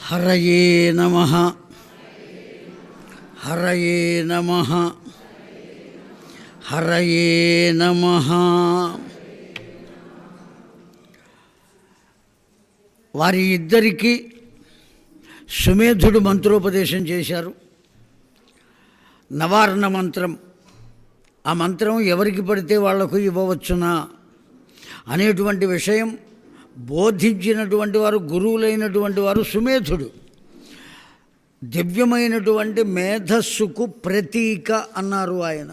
హరయే నమః హరయే నమః హరయే నమః. వారి ఇద్దరికీ సుమేధుడు మంత్రోపదేశం చేశారు. నవార్ణ మంత్రం, ఆ మంత్రం ఎవరికి పడితే వాళ్లకు ఇవ్వవచ్చునా అనేటువంటి విషయం బోధించినటువంటి వారు, గురువులైనటువంటి వారు సుమేధుడు. దివ్యమైనటువంటి మేధస్సుకు ప్రతీక అన్నారు ఆయన.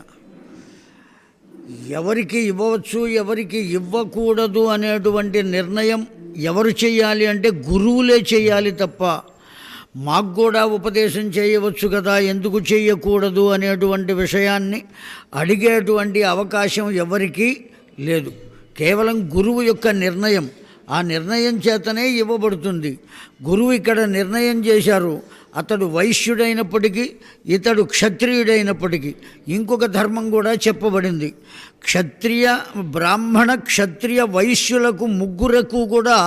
ఎవరికి ఇవ్వవచ్చు, ఎవరికి ఇవ్వకూడదు అనేటువంటి నిర్ణయం ఎవరు చేయాలి అంటే గురువులే చేయాలి తప్ప మాకు కూడా ఉపదేశం చేయవచ్చు కదా, ఎందుకు చేయకూడదు అనేటువంటి విషయాన్ని అడిగేటువంటి అవకాశం ఎవరికీ లేదు. కేవలం గురువు యొక్క నిర్ణయం, ఆ నిర్ణయం చేతనే ఇవ్వబడుతుంది. గురువు ఇక్కడ నిర్ణయం చేశారు. అతడు వైశ్యుడైనప్పటికీ, ఇతడు క్షత్రియుడైనప్పటికీ ఇంకొక ధర్మం కూడా చెప్పబడింది. క్షత్రియ, బ్రాహ్మణ, క్షత్రియ, వైశ్యులకు ముగ్గురకు కూడా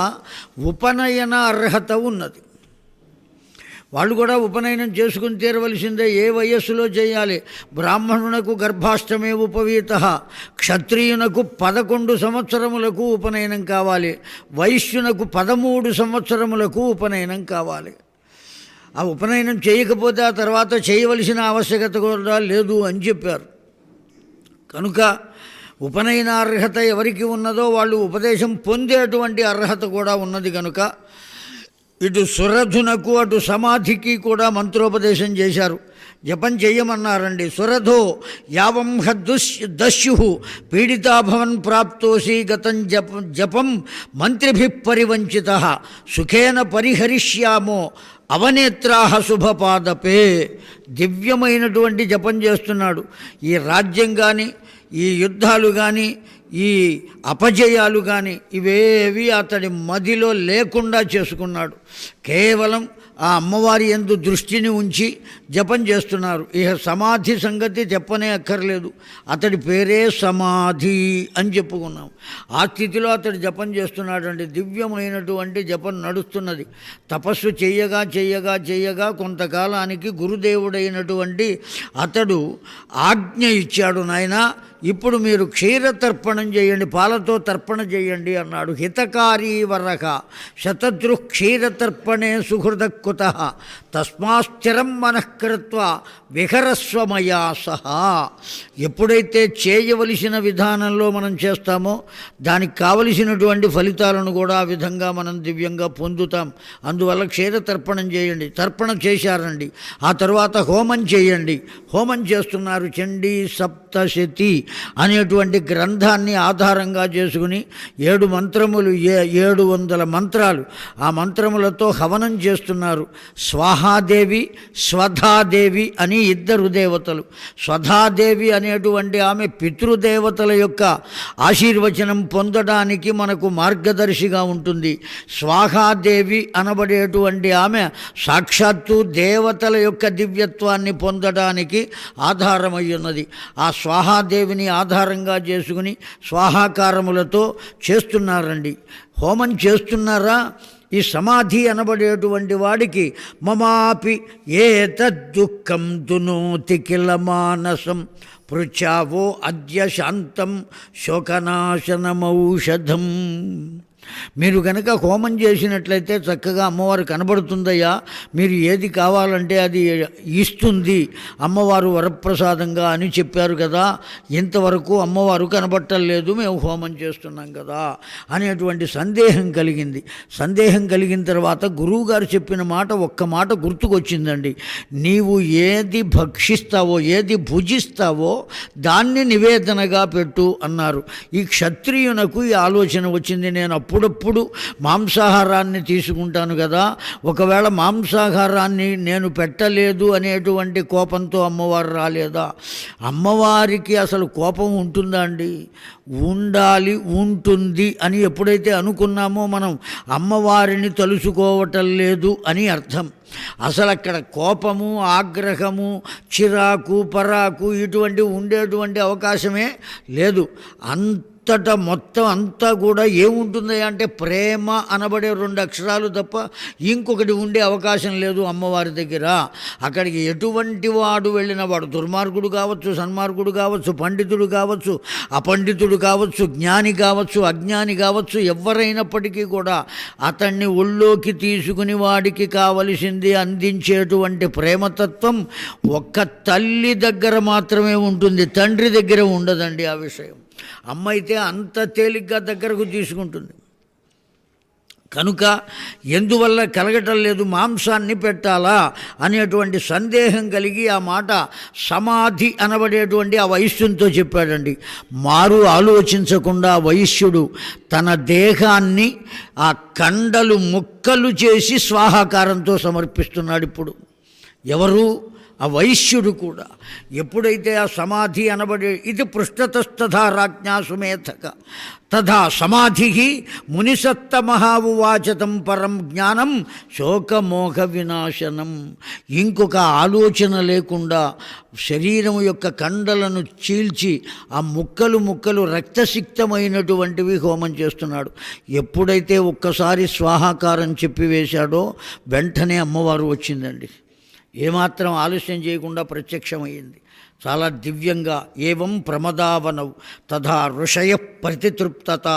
ఉపనయన అర్హత ఉన్నది. వాళ్ళు కూడా ఉపనయనం చేసుకుని తీరవలసిందే. ఏ వయస్సులో చేయాలి? బ్రాహ్మణునకు గర్భాష్టమే ఉపవీత, క్షత్రియునకు 11 సంవత్సరములకు ఉపనయనం కావాలి, వైశ్యునకు 13 సంవత్సరములకు ఉపనయనం కావాలి. ఆ ఉపనయనం చేయకపోతే ఆ తర్వాత చేయవలసిన ఆవశ్యకత కూడా లేదు అని చెప్పారు. కనుక ఉపనయన అర్హత ఎవరికి ఉన్నదో వాళ్ళు ఉపదేశం పొందేటువంటి అర్హత కూడా ఉన్నది. కనుక ఇటు సురధునకు అటు సమాధికి కూడా మంత్రోపదేశం చేశారు. జపం చెయ్యమన్నారండి. సురధో యావంహ దస్యు పీడితాభవన్ ప్రాప్తోసి గతం జపం మంత్రిభి పరివంచిత సుఖేన పరిహరిష్యామో అవనేత్రాహ శుభపాదపే. దివ్యమైనటువంటి జపం చేస్తున్నాడు. ఈ రాజ్యం కానీ, ఈ యుద్ధాలు కానీ, ఈ అపజయాలు కానీ ఇవేవి అతడి మదిలో లేకుండా చేసుకున్నాడు. కేవలం ఆ అమ్మవారి యందు దృష్టిని ఉంచి జపం చేస్తున్నారు. ఇక సమాధి సంగతి చెప్పనే అక్కర్లేదు. అతడి పేరే సమాధి అని చెప్పుకున్నాం. ఆ స్థితిలో అతడు జపం చేస్తున్నాడండి. దివ్యమైనటువంటి జపం నడుస్తున్నది. తపస్సు చెయ్యగా చెయ్యగా చెయ్యగా కొంతకాలానికి గురుదేవుడైనటువంటి అతడు ఆజ్ఞ ఇచ్చాడు. నాయనా, ఇప్పుడు మీరు క్షీరతర్పణం చేయండి, పాలతో తర్పణ చేయండి అన్నాడు. హితకారీ వరక శతద్రు క్షీరతర్పణే సుహృదకుత తస్మాస్థిరం మనఃకృత్వ విహరస్వమయా సహా. ఎప్పుడైతే చేయవలసిన విధానంలో మనం చేస్తామో దానికి కావలసినటువంటి ఫలితాలను కూడా ఆ విధంగా మనం దివ్యంగా పొందుతాం. అందువల్ల క్షీరతర్పణం చేయండి. తర్పణ చేశారండి. ఆ తర్వాత హోమం చేయండి. హోమం చేస్తున్నారు. చండీ సప్తశతి అనేటువంటి గ్రంథాన్ని ఆధారంగా చేసుకుని 7 మంత్రములు, 700 మంత్రాలు, ఆ మంత్రములతో హవనం చేస్తున్నారు. స్వాహాదేవి, స్వధాదేవి అని 2 దేవతలు. స్వధాదేవి అనేటువంటి ఆమె పితృదేవతల యొక్క ఆశీర్వచనం పొందడానికి మనకు మార్గదర్శిగా ఉంటుంది. స్వాహాదేవి అనబడేటువంటి ఆమె సాక్షాత్తు దేవతల యొక్క దివ్యత్వాన్ని పొందడానికి ఆధారమై ఉన్నది. ఆ స్వాహాదేవిని ఆధారంగా చేసుకుని స్వాహాకారములతో చేస్తున్నారండి. హోమం చేస్తున్నారా? ఈ సమాధి అనబడేటువంటి వాడికి మమాపి ఏతద్దుఃఖం దునోతి కిల మానసం పృచ్ఛావో అద్య శాంతం శోకనాశనమౌషధం. మీరు కనుక హోమం చేసినట్లయితే చక్కగా అమ్మవారు కనబడుతుందయ్యా, మీరు ఏది కావాలంటే అది ఇస్తుంది అమ్మవారు వరప్రసాదంగా అని చెప్పారు కదా, ఇంతవరకు అమ్మవారు కనబట్టలేదు, మేము హోమం చేస్తున్నాం కదా అనేటువంటి సందేహం కలిగింది. సందేహం కలిగిన తర్వాత గురువుగారు చెప్పిన మాట, ఒక్క మాట గుర్తుకొచ్చిందండి. నీవు ఏది భక్షిస్తావో, ఏది భుజిస్తావో దాన్ని నివేదనగా పెట్టు అన్నారు. ఈ క్షత్రియునకు ఈ ఆలోచన వచ్చింది. నేను అప్పుడప్పుడు మాంసాహారాన్ని తీసుకుంటాను కదా, ఒకవేళ మాంసాహారాన్ని నేను పెట్టలేదు అనేటువంటి కోపంతో అమ్మవారు రాలేదా? అమ్మవారికి అసలు కోపం ఉంటుందా అండి? ఉండాలి, ఉంటుంది అని ఎప్పుడైతే అనుకున్నామో మనం అమ్మవారిని తలుసుకోవటం లేదు అని అర్థం. అసలు అక్కడ కోపము, ఆగ్రహము, చిరాకు, పరాకు ఇటువంటి ఉండేటువంటి అవకాశమే లేదు. అంత అంతటా మొత్తం అంతా కూడా ఏముంటుంది అంటే ప్రేమ అనబడే 2 అక్షరాలు తప్ప ఇంకొకటి ఉండే అవకాశం లేదు అమ్మవారి దగ్గర. అక్కడికి ఎటువంటి వాడు వెళ్ళిన వాడు దుర్మార్గుడు కావచ్చు, సన్మార్గుడు కావచ్చు, పండితుడు కావచ్చు, అపండితుడు కావచ్చు, జ్ఞాని కావచ్చు, అజ్ఞాని కావచ్చు, ఎవరైనప్పటికీ కూడా అతన్ని ఒళ్ళోకి తీసుకుని వాడికి కావలసింది అందించేటువంటి ప్రేమతత్వం ఒక్క తల్లి దగ్గర మాత్రమే ఉంటుంది, తండ్రి దగ్గర ఉండదండి. ఆ విషయం అమ్మ అయితే అంత తేలిగ్గా దగ్గరకు తీసుకుంటుంది. కనుక ఎందువల్ల కలగటం లేదు, మాంసాన్ని పెట్టాలా అనేటువంటి సందేహం కలిగి ఆ మాట సమాధి అనబడేటువంటి ఆ వైశ్యంతో చెప్పాడండి. మారు ఆలోచించకుండా వైశ్యుడు తన దేహాన్ని ఆ కండలు ముక్కలు చేసి స్వాహాకారంతో సమర్పిస్తున్నాడు. ఇప్పుడు ఎవరు? ఆ వైశ్యుడు కూడా. ఎప్పుడైతే ఆ సమాధి అనబడే ఇది పృష్ఠతస్తథా రాజ్ఞా సుమేధక తథా సమాధి మునిసత్తమహావువాచతం పరం జ్ఞానం శోకమోహ వినాశనం. ఇంకొక ఆలోచన లేకుండా శరీరం యొక్క కండలను చీల్చి ఆ ముక్కలు రక్తసిక్తమైనటువంటివి హోమం చేస్తున్నాడు. ఎప్పుడైతే ఒక్కసారి స్వాహాకారం చెప్పివేశాడో వెంటనే అమ్మవారు వచ్చిందండి. ఏమాత్రం ఆలస్యం చేయకుండా ప్రత్యక్షమయ్యింది. చాలా దివ్యంగా ఏవం ప్రమదావనౌ తథా ఋషయ ప్రతితృప్తతా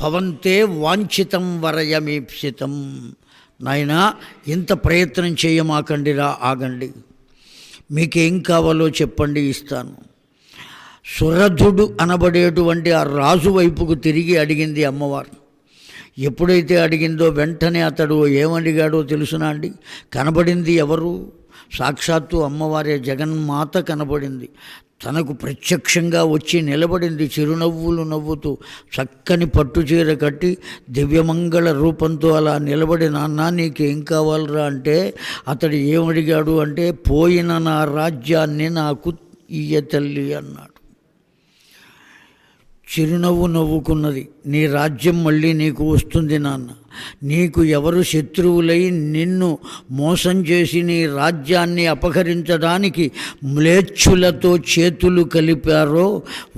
భవంతే వాంఛితం వరయమీప్సితం. నాయనా, ఇంత ప్రయత్నం చేయమాకండిరా, ఆగండి, మీకేం కావాలో చెప్పండి, ఇస్తాను. సురధుడు అనబడేటువంటి ఆ రాజు వైపుకు తిరిగి అడిగింది అమ్మవారు. ఎప్పుడైతే అడిగిందో వెంటనే అతడు ఏమడిగాడో తెలుసునా అండి? కనబడింది ఎవరు? సాక్షాత్తు అమ్మవారే, జగన్మాత కనబడింది. తనకు ప్రత్యక్షంగా వచ్చి నిలబడింది, చిరునవ్వులు నవ్వుతూ, చక్కని పట్టుచీర కట్టి దివ్యమంగళ రూపంతో అలా నిలబడి, నాన్న నీకేం కావాలరా అంటే అతడు ఏమడిగాడు అంటే, పోయిన నా రాజ్యాన్ని నాకు ఇయ్య తల్లి అన్నాడు. చిరునవ్వు నవ్వుకున్నది. నీ రాజ్యం మళ్ళీ నీకు వస్తుంది నాన్న. నీకు ఎవరు శత్రువులై నిన్ను మోసం చేసి నీ రాజ్యాన్ని అపహరించడానికి మ్లేచ్ఛులతో చేతులు కలిపారో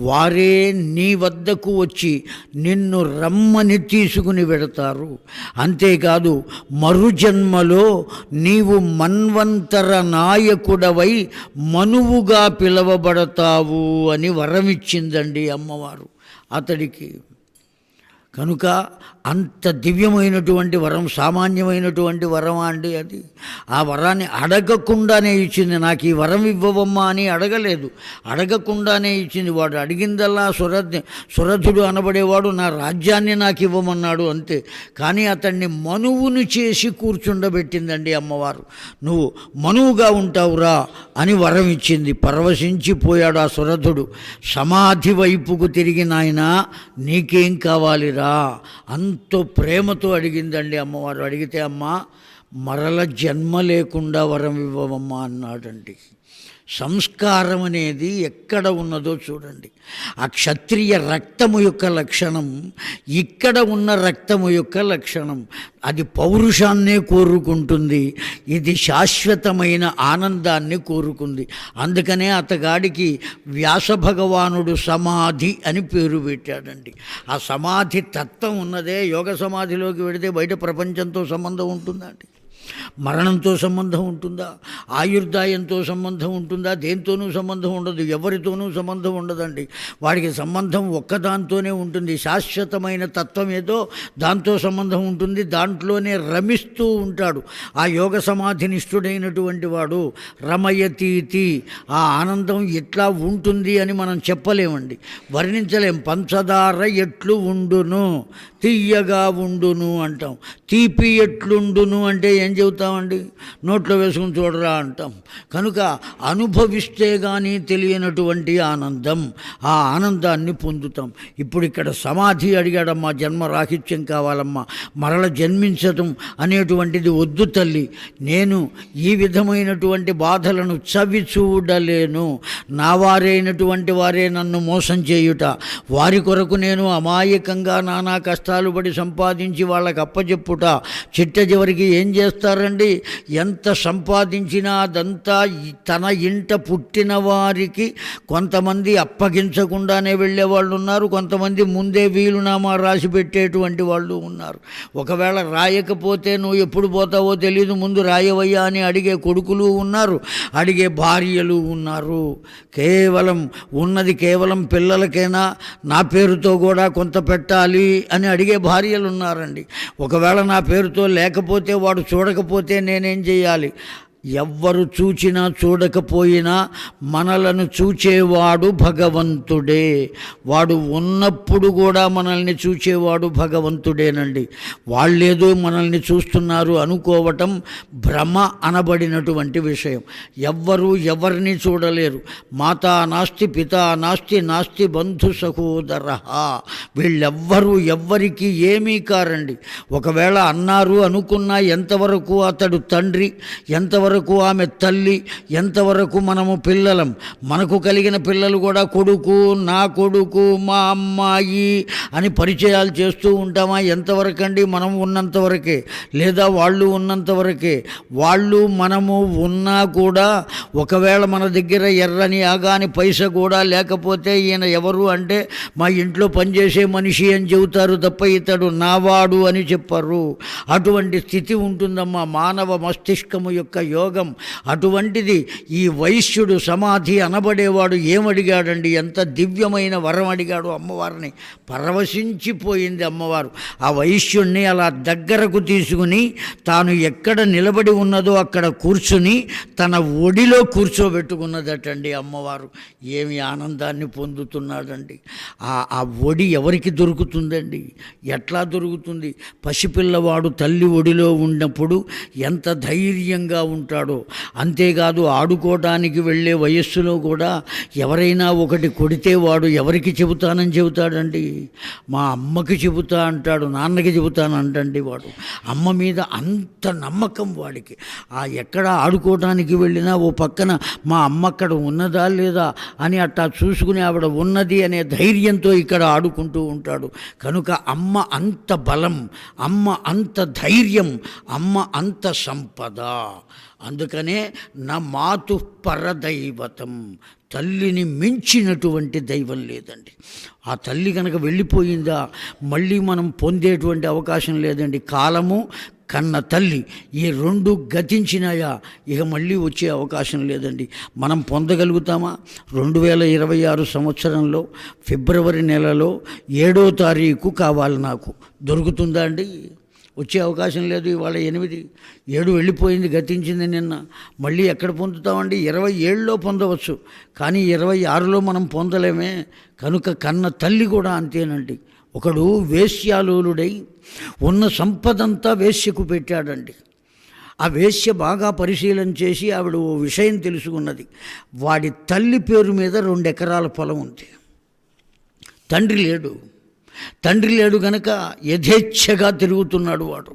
వారే నీ వద్దకు వచ్చి నిన్ను రమ్మని తీసుకుని వెడతారు. అంతేకాదు మరుజన్మలో నీవు మన్వంతర నాయకుడవై మనువుగా పిలవబడతావు అని వరమిచ్చిందండి అమ్మవారు అతడికి. కనుక అంత దివ్యమైనటువంటి వరం, సామాన్యమైనటువంటి వరమా అండి అది? ఆ వరాన్ని అడగకుండానే ఇచ్చింది. నాకు ఈ వరం ఇవ్వవమ్మా అని అడగలేదు, అడగకుండానే ఇచ్చింది. వాడు అడిగిందల్లా సురధుడు అనబడేవాడు నా రాజ్యాన్ని నాకు ఇవ్వమన్నాడు అంతే. కానీ అతన్ని మనువును చేసి కూర్చుండబెట్టిందండి అమ్మవారు. నువ్వు మనువుగా ఉంటావురా అని వరం ఇచ్చింది. పరవశించిపోయాడు ఆ సురధుడు. సమాధి వైపుకు తిరిగి, నాయనా నీకేం కావాలిరా? అంతో ప్రేమతో అడిగిందండి అమ్మవారు. అడిగితే, అమ్మ మరల జన్మ లేకుండా వరం ఇవ్వవమ్మా అన్నాడండి. సంస్కారం అనేది ఎక్కడ ఉన్నదో చూడండి. ఆ క్షత్రియ రక్తము యొక్క లక్షణం ఇక్కడ ఉన్న రక్తము యొక్క లక్షణం. అది పౌరుషాన్నే కోరుకుంటుంది, ఇది శాశ్వతమైన ఆనందాన్ని కోరుకుంది. అందుకనే అతగాడికి వ్యాస భగవానుడు సమాధి అని పేరు పెట్టాడండి. ఆ సమాధి తత్వం ఉన్నదే. యోగ సమాధిలోకి వెడితే బయట ప్రపంచంతో సంబంధం ఉంటుందండి? మరణంతో సంబంధం ఉంటుందా? ఆయుర్దాయంతో సంబంధం ఉంటుందా? దేంతోనూ సంబంధం ఉండదు, ఎవరితోనూ సంబంధం ఉండదండి. వాడికి సంబంధం ఒక్కదాంతోనే ఉంటుంది. శాశ్వతమైన తత్వం ఏదో దాంతో సంబంధం ఉంటుంది, దాంట్లోనే రమిస్తూ ఉంటాడు. ఆ యోగ సమాధినిష్ఠుడైనటువంటి వాడు రమయతీతి. ఆ ఆనందం ఎట్లా ఉంటుంది అని మనం చెప్పలేమండి, వర్ణించలేం. పంచదార ఎట్లు ఉండును, తీయగా ఉండును అంటాం. తీపి ఎట్లుండును అంటే ఏం చెబుతామండి? నోట్లో వేసుకుని చూడరా అంటాం. కనుక అనుభవిస్తే కానీ తెలియనటువంటి ఆనందం, ఆ ఆనందాన్ని పొందుతాం. ఇప్పుడు ఇక్కడ సమాధి అడిగాడమ్మా, జన్మ రాహిత్యం కావాలమ్మా, మరల జన్మించటం అనేటువంటిది వద్దు తల్లి. నేను ఈ విధమైనటువంటి బాధలను చవి చూడలేను. నా వారైనటువంటి వారే నన్ను మోసం చేయుట, వారి కొరకు నేను అమాయకంగా నానా కష్టాలు పడి సంపాదించి వాళ్ళకి అప్పచెప్పుట, చిట్ట చివరికి ఏం చేస్తారు చెబుతారండి, ఎంత సంపాదించినా అదంతా తన ఇంట పుట్టిన వారికి కొంతమంది అప్పగించకుండానే వెళ్ళేవాళ్ళు ఉన్నారు, కొంతమంది ముందే వీలునామా రాసి పెట్టేటువంటి వాళ్ళు ఉన్నారు. ఒకవేళ రాయకపోతే నువ్వు ఎప్పుడు పోతావో తెలియదు, ముందు రాయవయ్యా అని అడిగే కొడుకులు ఉన్నారు, అడిగే భార్యలు ఉన్నారు. కేవలం పిల్లలకైనా నా పేరుతో కూడా కొంత పెట్టాలి అని అడిగే భార్యలు ఉన్నారండి. ఒకవేళ నా పేరుతో లేకపోతే వాడు చూడకపోతే నేనేం చేయాలి? ఎవ్వరు చూచినా చూడకపోయినా మనలను చూచేవాడు భగవంతుడే. వాడు ఉన్నప్పుడు కూడా మనల్ని చూచేవాడు భగవంతుడేనండి. వాళ్ళేదో మనల్ని చూస్తున్నారు అనుకోవటం భ్రమ అనబడినటువంటి విషయం. ఎవరిని చూడలేరు. మాతా నాస్తి, పితా నాస్తి, నాస్తి బంధు సహోదర. వీళ్ళెవ్వరూ ఎవ్వరికి ఏమీ కారండి. ఒకవేళ అన్నారు అనుకున్నా ఎంతవరకు అతడు తండ్రి, ఎంతవరకు ఆమె తల్లి, ఎంతవరకు మనము పిల్లలం. మనకు కలిగిన పిల్లలు కూడా కొడుకు, నా కొడుకు, మా అమ్మాయి అని పరిచయాలు చేస్తూ ఉంటామా? ఎంతవరకు అండి? మనం ఉన్నంతవరకే, లేదా వాళ్ళు ఉన్నంతవరకే. వాళ్ళు మనము ఉన్నా కూడా ఒకవేళ మన దగ్గర ఎర్రని ఆగాని పైస కూడా లేకపోతే ఈయన ఎవరు అంటే మా ఇంట్లో పనిచేసే మనిషి అని చెబుతారు తప్ప ఇతడు నావాడు అని చెప్పరు. అటువంటి స్థితి ఉంటుందమ్మా మానవ మస్తిష్కము యొక్క యోగం అటువంటిది. ఈ వైశ్యుడు సమాధి అనబడేవాడు ఏమడిగాడండి? ఎంత దివ్యమైన వరం అడిగాడు అమ్మవారిని. పరవశించిపోయింది అమ్మవారు. ఆ వైశ్యుణ్ణి అలా దగ్గరకు తీసుకుని తాను ఎక్కడ నిలబడి ఉన్నదో అక్కడ కూర్చుని తన ఒడిలో కూర్చోబెట్టుకున్నదటండి అమ్మవారు. ఏమి ఆనందాన్ని పొందుతున్నాడండి. ఆ ఒడి ఎవరికి దొరుకుతుందండి? ఎట్లా దొరుకుతుంది? పసిపిల్లవాడు తల్లి ఒడిలో ఉన్నప్పుడు ఎంత ధైర్యంగా ఉంటాడో. అంతేకాదు ఆడుకోవడానికి వెళ్ళే వయస్సులో కూడా ఎవరైనా ఒకటి కొడితే వాడు ఎవరికి చెబుతానని చెబుతాడండి? మా అమ్మకి చెబుతా అంటాడు, నాన్నకి చెబుతాను అంటండి వాడు. అమ్మ మీద అంత నమ్మకం వాడికి. ఎక్కడ ఆడుకోవడానికి వెళ్ళినా ఓ పక్కన మా అమ్మ అక్కడ ఉన్నదా లేదా అని అట్టా చూసుకుని ఆవిడ ఉన్నది అనే ధైర్యంతో ఇక్కడ ఆడుకుంటూ ఉంటాడు. కనుక అమ్మ అంత బలం, అమ్మ అంత ధైర్యం, అమ్మ అంత సంపద. అందుకనే నా మాతు పరదైవతం, తల్లిని మించినటువంటి దైవం లేదండి. ఆ తల్లి కనుక వెళ్ళిపోయిందా మళ్ళీ మనం పొందేటువంటి అవకాశం లేదండి. కాలము, కన్న తల్లి ఈ రెండు గతించినాయా ఇక మళ్ళీ వచ్చే అవకాశం లేదండి. మనం పొందగలుగుతామా? 2026 సంవత్సరంలో ఫిబ్రవరి నెలలో 7వ తారీఖు కావాలి నాకు. దొరుకుతుందా అండి? వచ్చే అవకాశం లేదు. ఇవాళ 8, 7 వెళ్ళిపోయింది, గతించింది నిన్న. మళ్ళీ ఎక్కడ పొందుతామండి? 27లో పొందవచ్చు, కానీ 26లో మనం పొందలేమే. కనుక కన్న తల్లి కూడా అంతేనండి. ఒకడు వేశ్యాలోలుడై ఉన్న సంపదంతా వేశ్యకు పెట్టాడండి. ఆ వేశ్య బాగా పరిశీలన చేసి ఆవిడ ఓ విషయం తెలుసుకున్నది. వాడి తల్లి పేరు మీద 2 ఎకరాల పొలం ఉంది. తండ్రి లేడు గనక యథేచ్ఛగా తిరుగుతున్నాడు వాడు.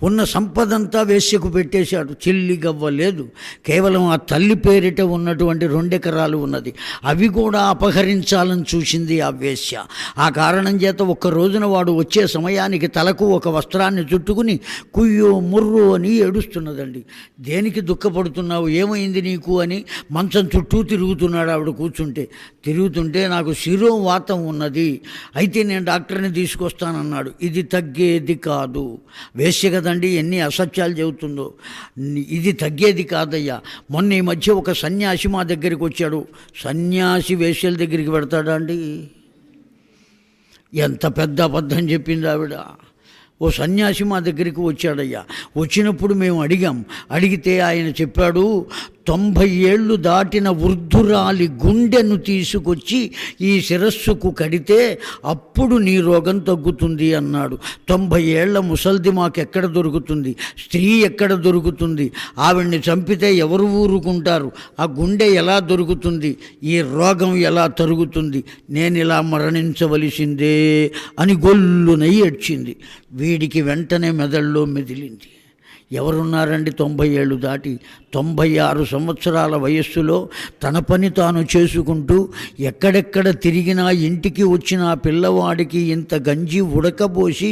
ఉన్న సంపదంతా వేశ్యకు పెట్టేశాడు. చిల్లి గవ్వ లేదు. కేవలం ఆ తల్లి పేరిట ఉన్నటువంటి 2 ఎకరాలు ఉన్నది. అవి కూడా అపహరించాలని చూసింది ఆ వేశ్య. ఆ కారణం చేత ఒక్క రోజున వాడు వచ్చే సమయానికి తలకు ఒక వస్త్రాన్ని చుట్టుకుని కుయ్యో ముర్రు అని ఏడుస్తున్నదండి. దేనికి దుఃఖపడుతున్నావు, ఏమైంది నీకు అని మంచం చుట్టూ తిరుగుతున్నాడు. ఆవిడ తిరుగుతుంటే నాకు శిరోవాతం ఉన్నది, అయితే నేను డాక్టర్ని తీసుకొస్తానన్నాడు. ఇది తగ్గేది కాదు. వేశ్య కదండి, ఎన్ని అసత్యాలు చెబుతుందో. ఇది తగ్గేది కాదయ్యా. మొన్న ఈ మధ్య ఒక సన్యాసి మా దగ్గరికి వచ్చాడు. సన్యాసి వేశ్యల దగ్గరికి పెడతాడా అండి? ఎంత పెద్ద అబద్ధం చెప్పింది ఆవిడ. ఓ సన్యాసి మా దగ్గరికి వచ్చాడయ్యా. వచ్చినప్పుడు మేము అడిగితే ఆయన చెప్పాడు, 90 ఏళ్ళు దాటిన వృద్ధురాలి గుండెను తీసుకొచ్చి ఈ శిరస్సుకు కడితే అప్పుడు నీ రోగం తగ్గుతుంది అన్నాడు. 90 ఏళ్ల ముసల్ది మాకెక్కడ దొరుకుతుంది? స్త్రీ ఎక్కడ దొరుకుతుంది? ఆవిడ్ని చంపితే ఎవరు ఊరుకుంటారు? ఆ గుండె ఎలా దొరుకుతుంది? ఈ రోగం ఎలా తరుగుతుంది? నేను ఇలా మరణించవలసిందే అని గొల్లునై ఏడ్చింది. వీడికి వెంటనే మెదడులో మెదిలింది. ఎవరున్నారండి 90 ఏళ్ళు దాటి 96 సంవత్సరాల వయస్సులో తన పని తాను చేసుకుంటూ ఎక్కడెక్కడ తిరిగినా ఇంటికి వచ్చిన ఆ పిల్లవాడికి ఇంత గంజి ఉడకబోసి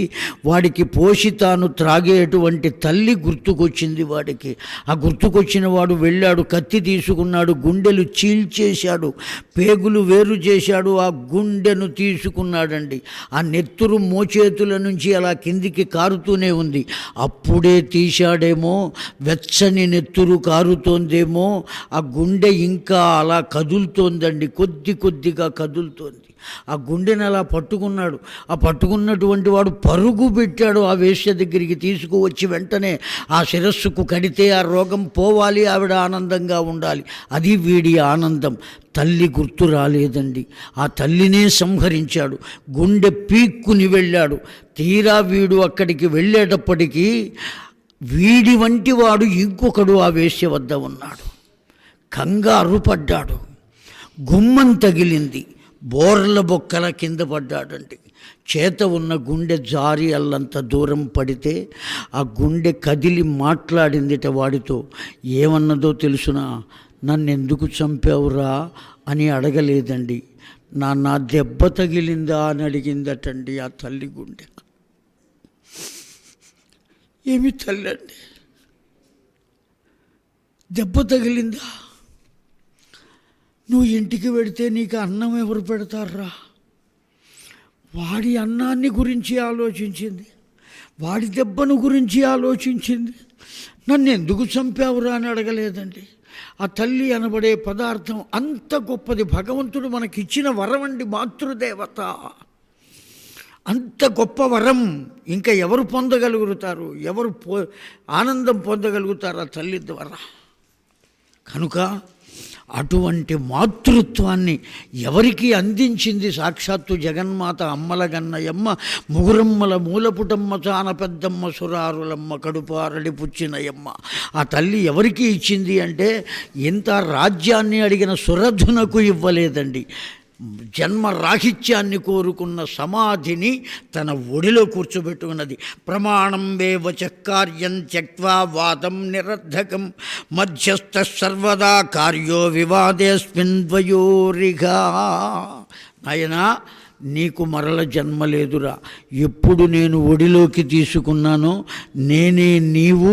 వాడికి పోసి తాను త్రాగేటువంటి తల్లి గుర్తుకొచ్చింది వాడికి. ఆ గుర్తుకొచ్చిన వాడు వెళ్ళాడు, కత్తి తీసుకున్నాడు, గుండెలు చీల్చేశాడు, పేగులు వేరు చేశాడు, ఆ గుండెను తీసుకున్నాడండి. ఆ నెత్తురు మోచేతుల నుంచి అలా కిందికి కారుతూనే ఉంది. అప్పుడే తీశాడేమో, వెచ్చని నెత్తురు కారుతోందేమో, ఆ గుండె ఇంకా అలా కదులుతోందండి, కొద్దిగా కదులుతోంది. ఆ గుండెని అలా పట్టుకున్నాడు. ఆ పట్టుకున్నటువంటి వాడు పరుగు పెట్టాడు ఆ వేశ్య దగ్గరికి. తీసుకువచ్చి వెంటనే ఆ శిరస్సుకు కడితే ఆ రోగం పోవాలి, ఆవిడ ఆనందంగా ఉండాలి. అది వీడి ఆనందం. తల్లి గుర్తు రాలేదండి. ఆ తల్లినే సంహరించాడు, గుండె పీక్కుని వెళ్ళాడు. తీరా వీడు అక్కడికి వెళ్ళేటప్పటికీ వీడి వంటి వాడు ఇంకొకడు ఆ వేశ్య వద్ద ఉన్నాడు. కంగారు పడ్డాడు, గుమ్మం తగిలింది, బోర్ల బొక్కల కింద పడ్డాడండి. చేత ఉన్న గుండె జారి అల్లంత దూరం పడితే ఆ గుండె కదిలి మాట్లాడిందిట వాడితో. ఏమన్నదో తెలుసునా? నన్నెందుకు చంపావురా అని అడగలేదండి, నా దెబ్బ తగిలిందా అని అడిగిందటండి ఆ తల్లి గుండె. ఏమి తల్లి అండి, దెబ్బ తగిలిందా? నువ్వు ఇంటికి వెడితే నీకు అన్నం ఎవరు పెడతారా? వాడి అన్నాన్ని గురించి ఆలోచించింది, వాడి దెబ్బను గురించి ఆలోచించింది. నన్ను ఎందుకు చంపావురా అని అడగలేదండి. ఆ తల్లి అనబడే పదార్థం అంత గొప్పది. భగవంతుడు మనకిచ్చిన వరం అండి, మాతృదేవత. అంత గొప్ప వరం ఇంకా ఎవరు పొందగలుగుతారు? ఎవరు ఆనందం పొందగలుగుతారు ఆ తల్లి ద్వారా? కనుక అటువంటి మాతృత్వాన్ని ఎవరికి అందించింది? సాక్షాత్తు జగన్మాత అమ్మలగన్నయమ్మ, ముగురమ్మల మూలపుటమ్మ, చాన పెద్దమ్మ, సురారులమ్మ, కడుపారడి పుచ్చినయమ్మ. ఆ తల్లి ఎవరికి ఇచ్చింది అంటే, ఇంత రాజ్యాన్ని అడిగిన సురధునకు ఇవ్వలేదండి. జన్మ రాహిత్యాన్ని కోరుకున్న సమాధిని తన ఒడిలో కూర్చోబెట్టుకున్నది. ప్రమాణం వేవ చక్కార్యం త్యక్వా వాదం నిరర్ధకం మధ్యస్థ సర్వదా కార్యో వివాదేస్మిన్ ద్వయోరిగా. నాయనా, నీకు మరల జన్మ లేదురా. ఎప్పుడు నేను ఒడిలోకి తీసుకున్నానో నేనే నీవు,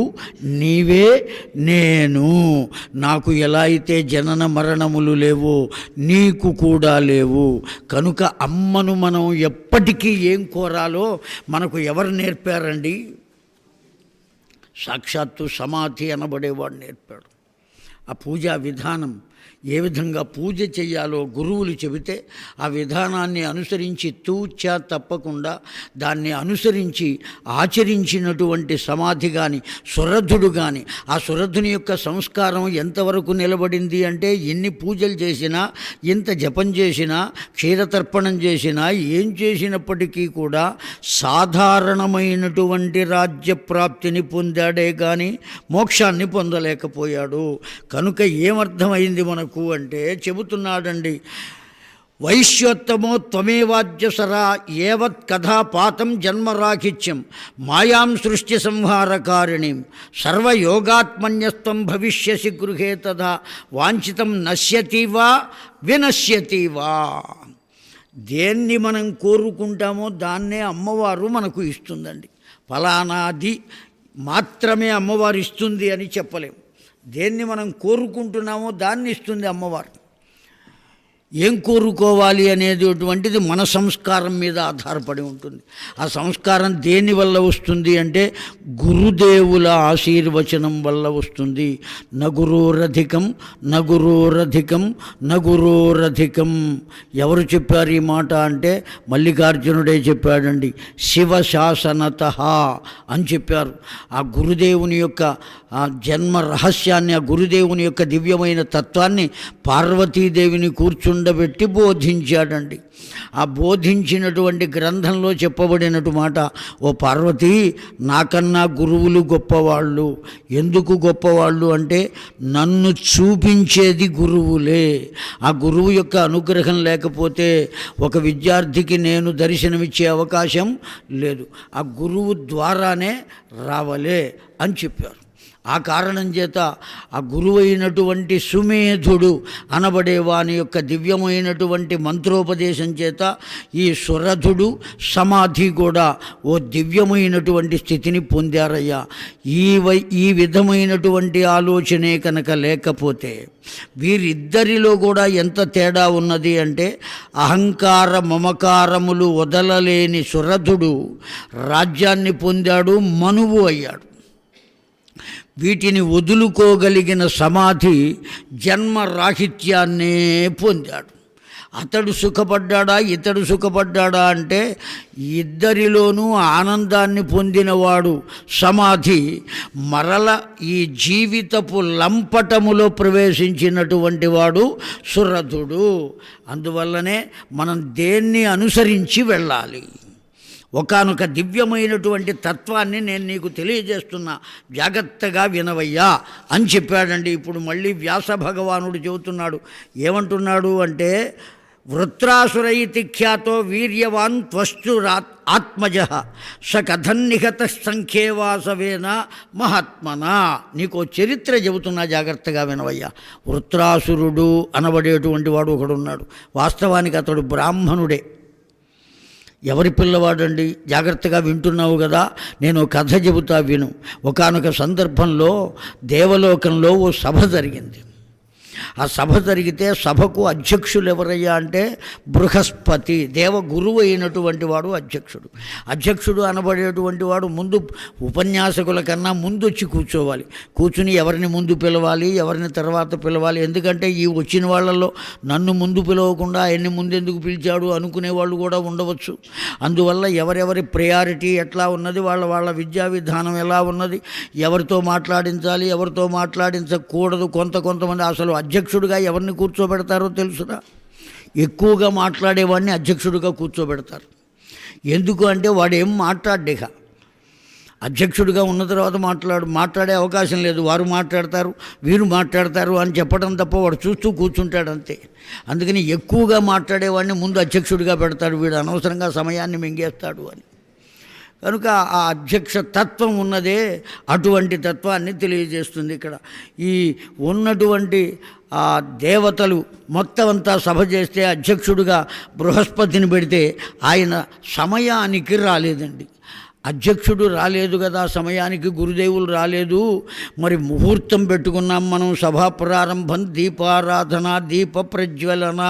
నీవే నేను. నాకు ఎలా అయితే జనన మరణములు లేవో నీకు కూడా లేవు. కనుక అమ్మను మనం ఎప్పటికీ ఏం కోరాలో మనకు ఎవరు నేర్పారండి? సాక్షాత్తు సమాధి అనబడేవాడు నేర్పాడు. ఆ పూజా విధానం, ఏ విధంగా పూజ చేయాలో గురువులు చెబితే ఆ విధానాన్ని అనుసరించి తూచా తప్పకుండా దాన్ని అనుసరించి ఆచరించినటువంటి సమాధి కానీ, సురధుడు కానీ, ఆ సురధుని యొక్క సంస్కారం ఎంతవరకు నిలబడింది అంటే, ఎన్ని పూజలు చేసినా, ఎంత జపం చేసినా, క్షీరతర్పణం చేసినా, ఏం చేసినప్పటికీ కూడా సాధారణమైనటువంటి రాజ్యప్రాప్తిని పొందాడే కానీ మోక్షాన్ని పొందలేకపోయాడు. కనుక ఏమర్థమైంది మనకు అంటే, చెబుతున్నాడండి, వైశ్యోత్తమో త్వమేవాద్యసరా ఏవత్ కథాపాతం జన్మరాఖిత్యం మాయాం సృష్టి సంహారకారిణీం సర్వయోగాత్మన్యస్తం భవిష్యసి గృహే తథా వాంఛితం నశ్యతివా వినశ్యతివా. దేన్ని మనం కోరుకుంటామో దాన్నే అమ్మవారు మనకు ఇస్తుందండి. ఫలానాది మాత్రమే అమ్మవారు ఇస్తుంది అని చెప్పలేం. దేన్ని మనం కోరుకుంటున్నామో దాన్ని ఇస్తుంది అమ్మవారు. ఏం కోరుకోవాలి అనేటువంటిది మన సంస్కారం మీద ఆధారపడి ఉంటుంది. ఆ సంస్కారం దేనివల్ల వస్తుంది అంటే, గురుదేవుల ఆశీర్వచనం వల్ల వస్తుంది. నగురోరధికం నగురోరధికం నగురోరధికం. ఎవరు చెప్పారు ఈ మాట అంటే, మల్లికార్జునుడే చెప్పాడండి. శివశాసనత అని చెప్పారు. ఆ గురుదేవుని యొక్క ఆ జన్మ రహస్యాన్ని, ఆ గురుదేవుని యొక్క దివ్యమైన తత్వాన్ని పార్వతీదేవిని కూర్చుండ ముందబెట్టి బోధించాడండి. ఆ బోధించినటువంటి గ్రంథంలో చెప్పబడినట్టు మాట, ఓ పార్వతి, నాకన్నా గురువులు గొప్పవాళ్ళు. ఎందుకు గొప్పవాళ్ళు అంటే నన్ను చూపించేది గురువులే. ఆ గురువు యొక్క అనుగ్రహం లేకపోతే ఒక విద్యార్థికి నేను దర్శనమిచ్చే అవకాశం లేదు. ఆ గురువు ద్వారానే రావలే అని చెప్పారు. ఆ కారణం చేత ఆ గురువైనటువంటి సుమేధుడు అనబడే వాని యొక్క దివ్యమైనటువంటి మంత్రోపదేశం చేత ఈ సురధుడు సమాధి కూడా ఓ దివ్యమైనటువంటి స్థితిని పొందారయ్యా. ఈ విధమైనటువంటి ఆలోచనే కనుక లేకపోతే వీరిద్దరిలో కూడా ఎంత తేడా ఉన్నది అంటే, అహంకార మమకారములు వదలలేని సురధుడు రాజ్యాన్ని పొందాడు, మనువు అయ్యాడు. వీటిని వదులుకోగలిగిన సమాధి జన్మరాహిత్యాన్నే పొందాడు. అతడు సుఖపడ్డాడా ఇతడు సుఖపడ్డాడా అంటే ఇద్దరిలోనూ ఆనందాన్ని పొందినవాడు సమాధి మరల ఈ జీవితపు లంపటములో ప్రవేశించినటువంటి వాడు సురధుడు. అందువల్లనే మనం దేన్ని అనుసరించి వెళ్ళాలి. ఒకానొక దివ్యమైనటువంటి తత్వాన్ని నేను నీకు తెలియజేస్తున్నా, జాగ్రత్తగా వినవయ్యా అని చెప్పాడండి. ఇప్పుడు మళ్ళీ వ్యాస భగవానుడు చెబుతున్నాడు. ఏమంటున్నాడు అంటే, వృత్రాసురైతి ఖ్యాతో వీర్యవాన్ త్వశ్చురా ఆత్మజ స కథన్నిహత సంఖ్యేవాసవేన మహాత్మనా. నీకు చరిత్ర చెబుతున్నా, జాగ్రత్తగా వినవయ్యా. వృత్రాసురుడు అనబడేటువంటి వాడు ఒకడున్నాడు. వాస్తవానికి అతడు బ్రాహ్మణుడే. ఎవరి పిల్లవాడండి? జాగ్రత్తగా వింటున్నావు కదా, నేను కథ చెబుతా విను. ఒకానొక సందర్భంలో దేవలోకంలో ఓ సభ జరిగింది. ఆ సభ జరిగితే సభకు అధ్యక్షులు ఎవరయ్యా అంటే బృహస్పతి, దేవగురువు అయినటువంటి వాడు అధ్యక్షుడు. అధ్యక్షుడు అనబడేటువంటి వాడు ముందు ఉపన్యాసకుల కన్నా ముందు వచ్చి కూర్చోవాలి. కూర్చుని ఎవరిని ముందు పిలవాలి, ఎవరిని తర్వాత పిలవాలి. ఎందుకంటే ఈ వచ్చిన వాళ్ళల్లో నన్ను ముందు పిలవకుండా ఆయన్ని ముందెందుకు పిలిచాడు అనుకునే వాళ్ళు కూడా ఉండవచ్చు. అందువల్ల ఎవరెవరి ప్రయారిటీ ఎట్లా ఉన్నది, వాళ్ళ విద్యా విధానం ఎలా ఉన్నది, ఎవరితో మాట్లాడించాలి, ఎవరితో మాట్లాడించకూడదు. కొంతమంది అసలు అధ్యక్షుడిగా ఎవరిని కూర్చోబెడతారో తెలుసురా? ఎక్కువగా మాట్లాడేవాడిని అధ్యక్షుడిగా కూర్చోబెడతారు. ఎందుకు అంటే వాడేం మాట్లాడేక అధ్యక్షుడిగా ఉన్న తర్వాత మాట్లాడే అవకాశం లేదు. వారు మాట్లాడతారు, వీరు మాట్లాడతారు అని చెప్పడం తప్ప వాడు చూస్తూ కూర్చుంటాడు అంతే. అందుకని ఎక్కువగా మాట్లాడేవాడిని ముందు అధ్యక్షుడిగా పెడతాడు. వీడు అనవసరంగా సమయాన్ని మింగేస్తాడు అని. కనుక ఆ అధ్యక్ష తత్వం ఉన్నదే అటువంటి తత్వాన్ని తెలియజేస్తుంది. ఇక్కడ ఈ ఉన్నటువంటి ఆ దేవతలు మొత్తం అంతా సభ చేస్తే అధ్యక్షుడిగా బృహస్పతిని పెడితే ఆయన సమయానికి రాలేదండి. అధ్యక్షుడు రాలేదు కదా సమయానికి, గురుదేవులు రాలేదు. మరి ముహూర్తం పెట్టుకున్నాం మనం, సభా ప్రారంభం దీపారాధన దీప ప్రజ్వలన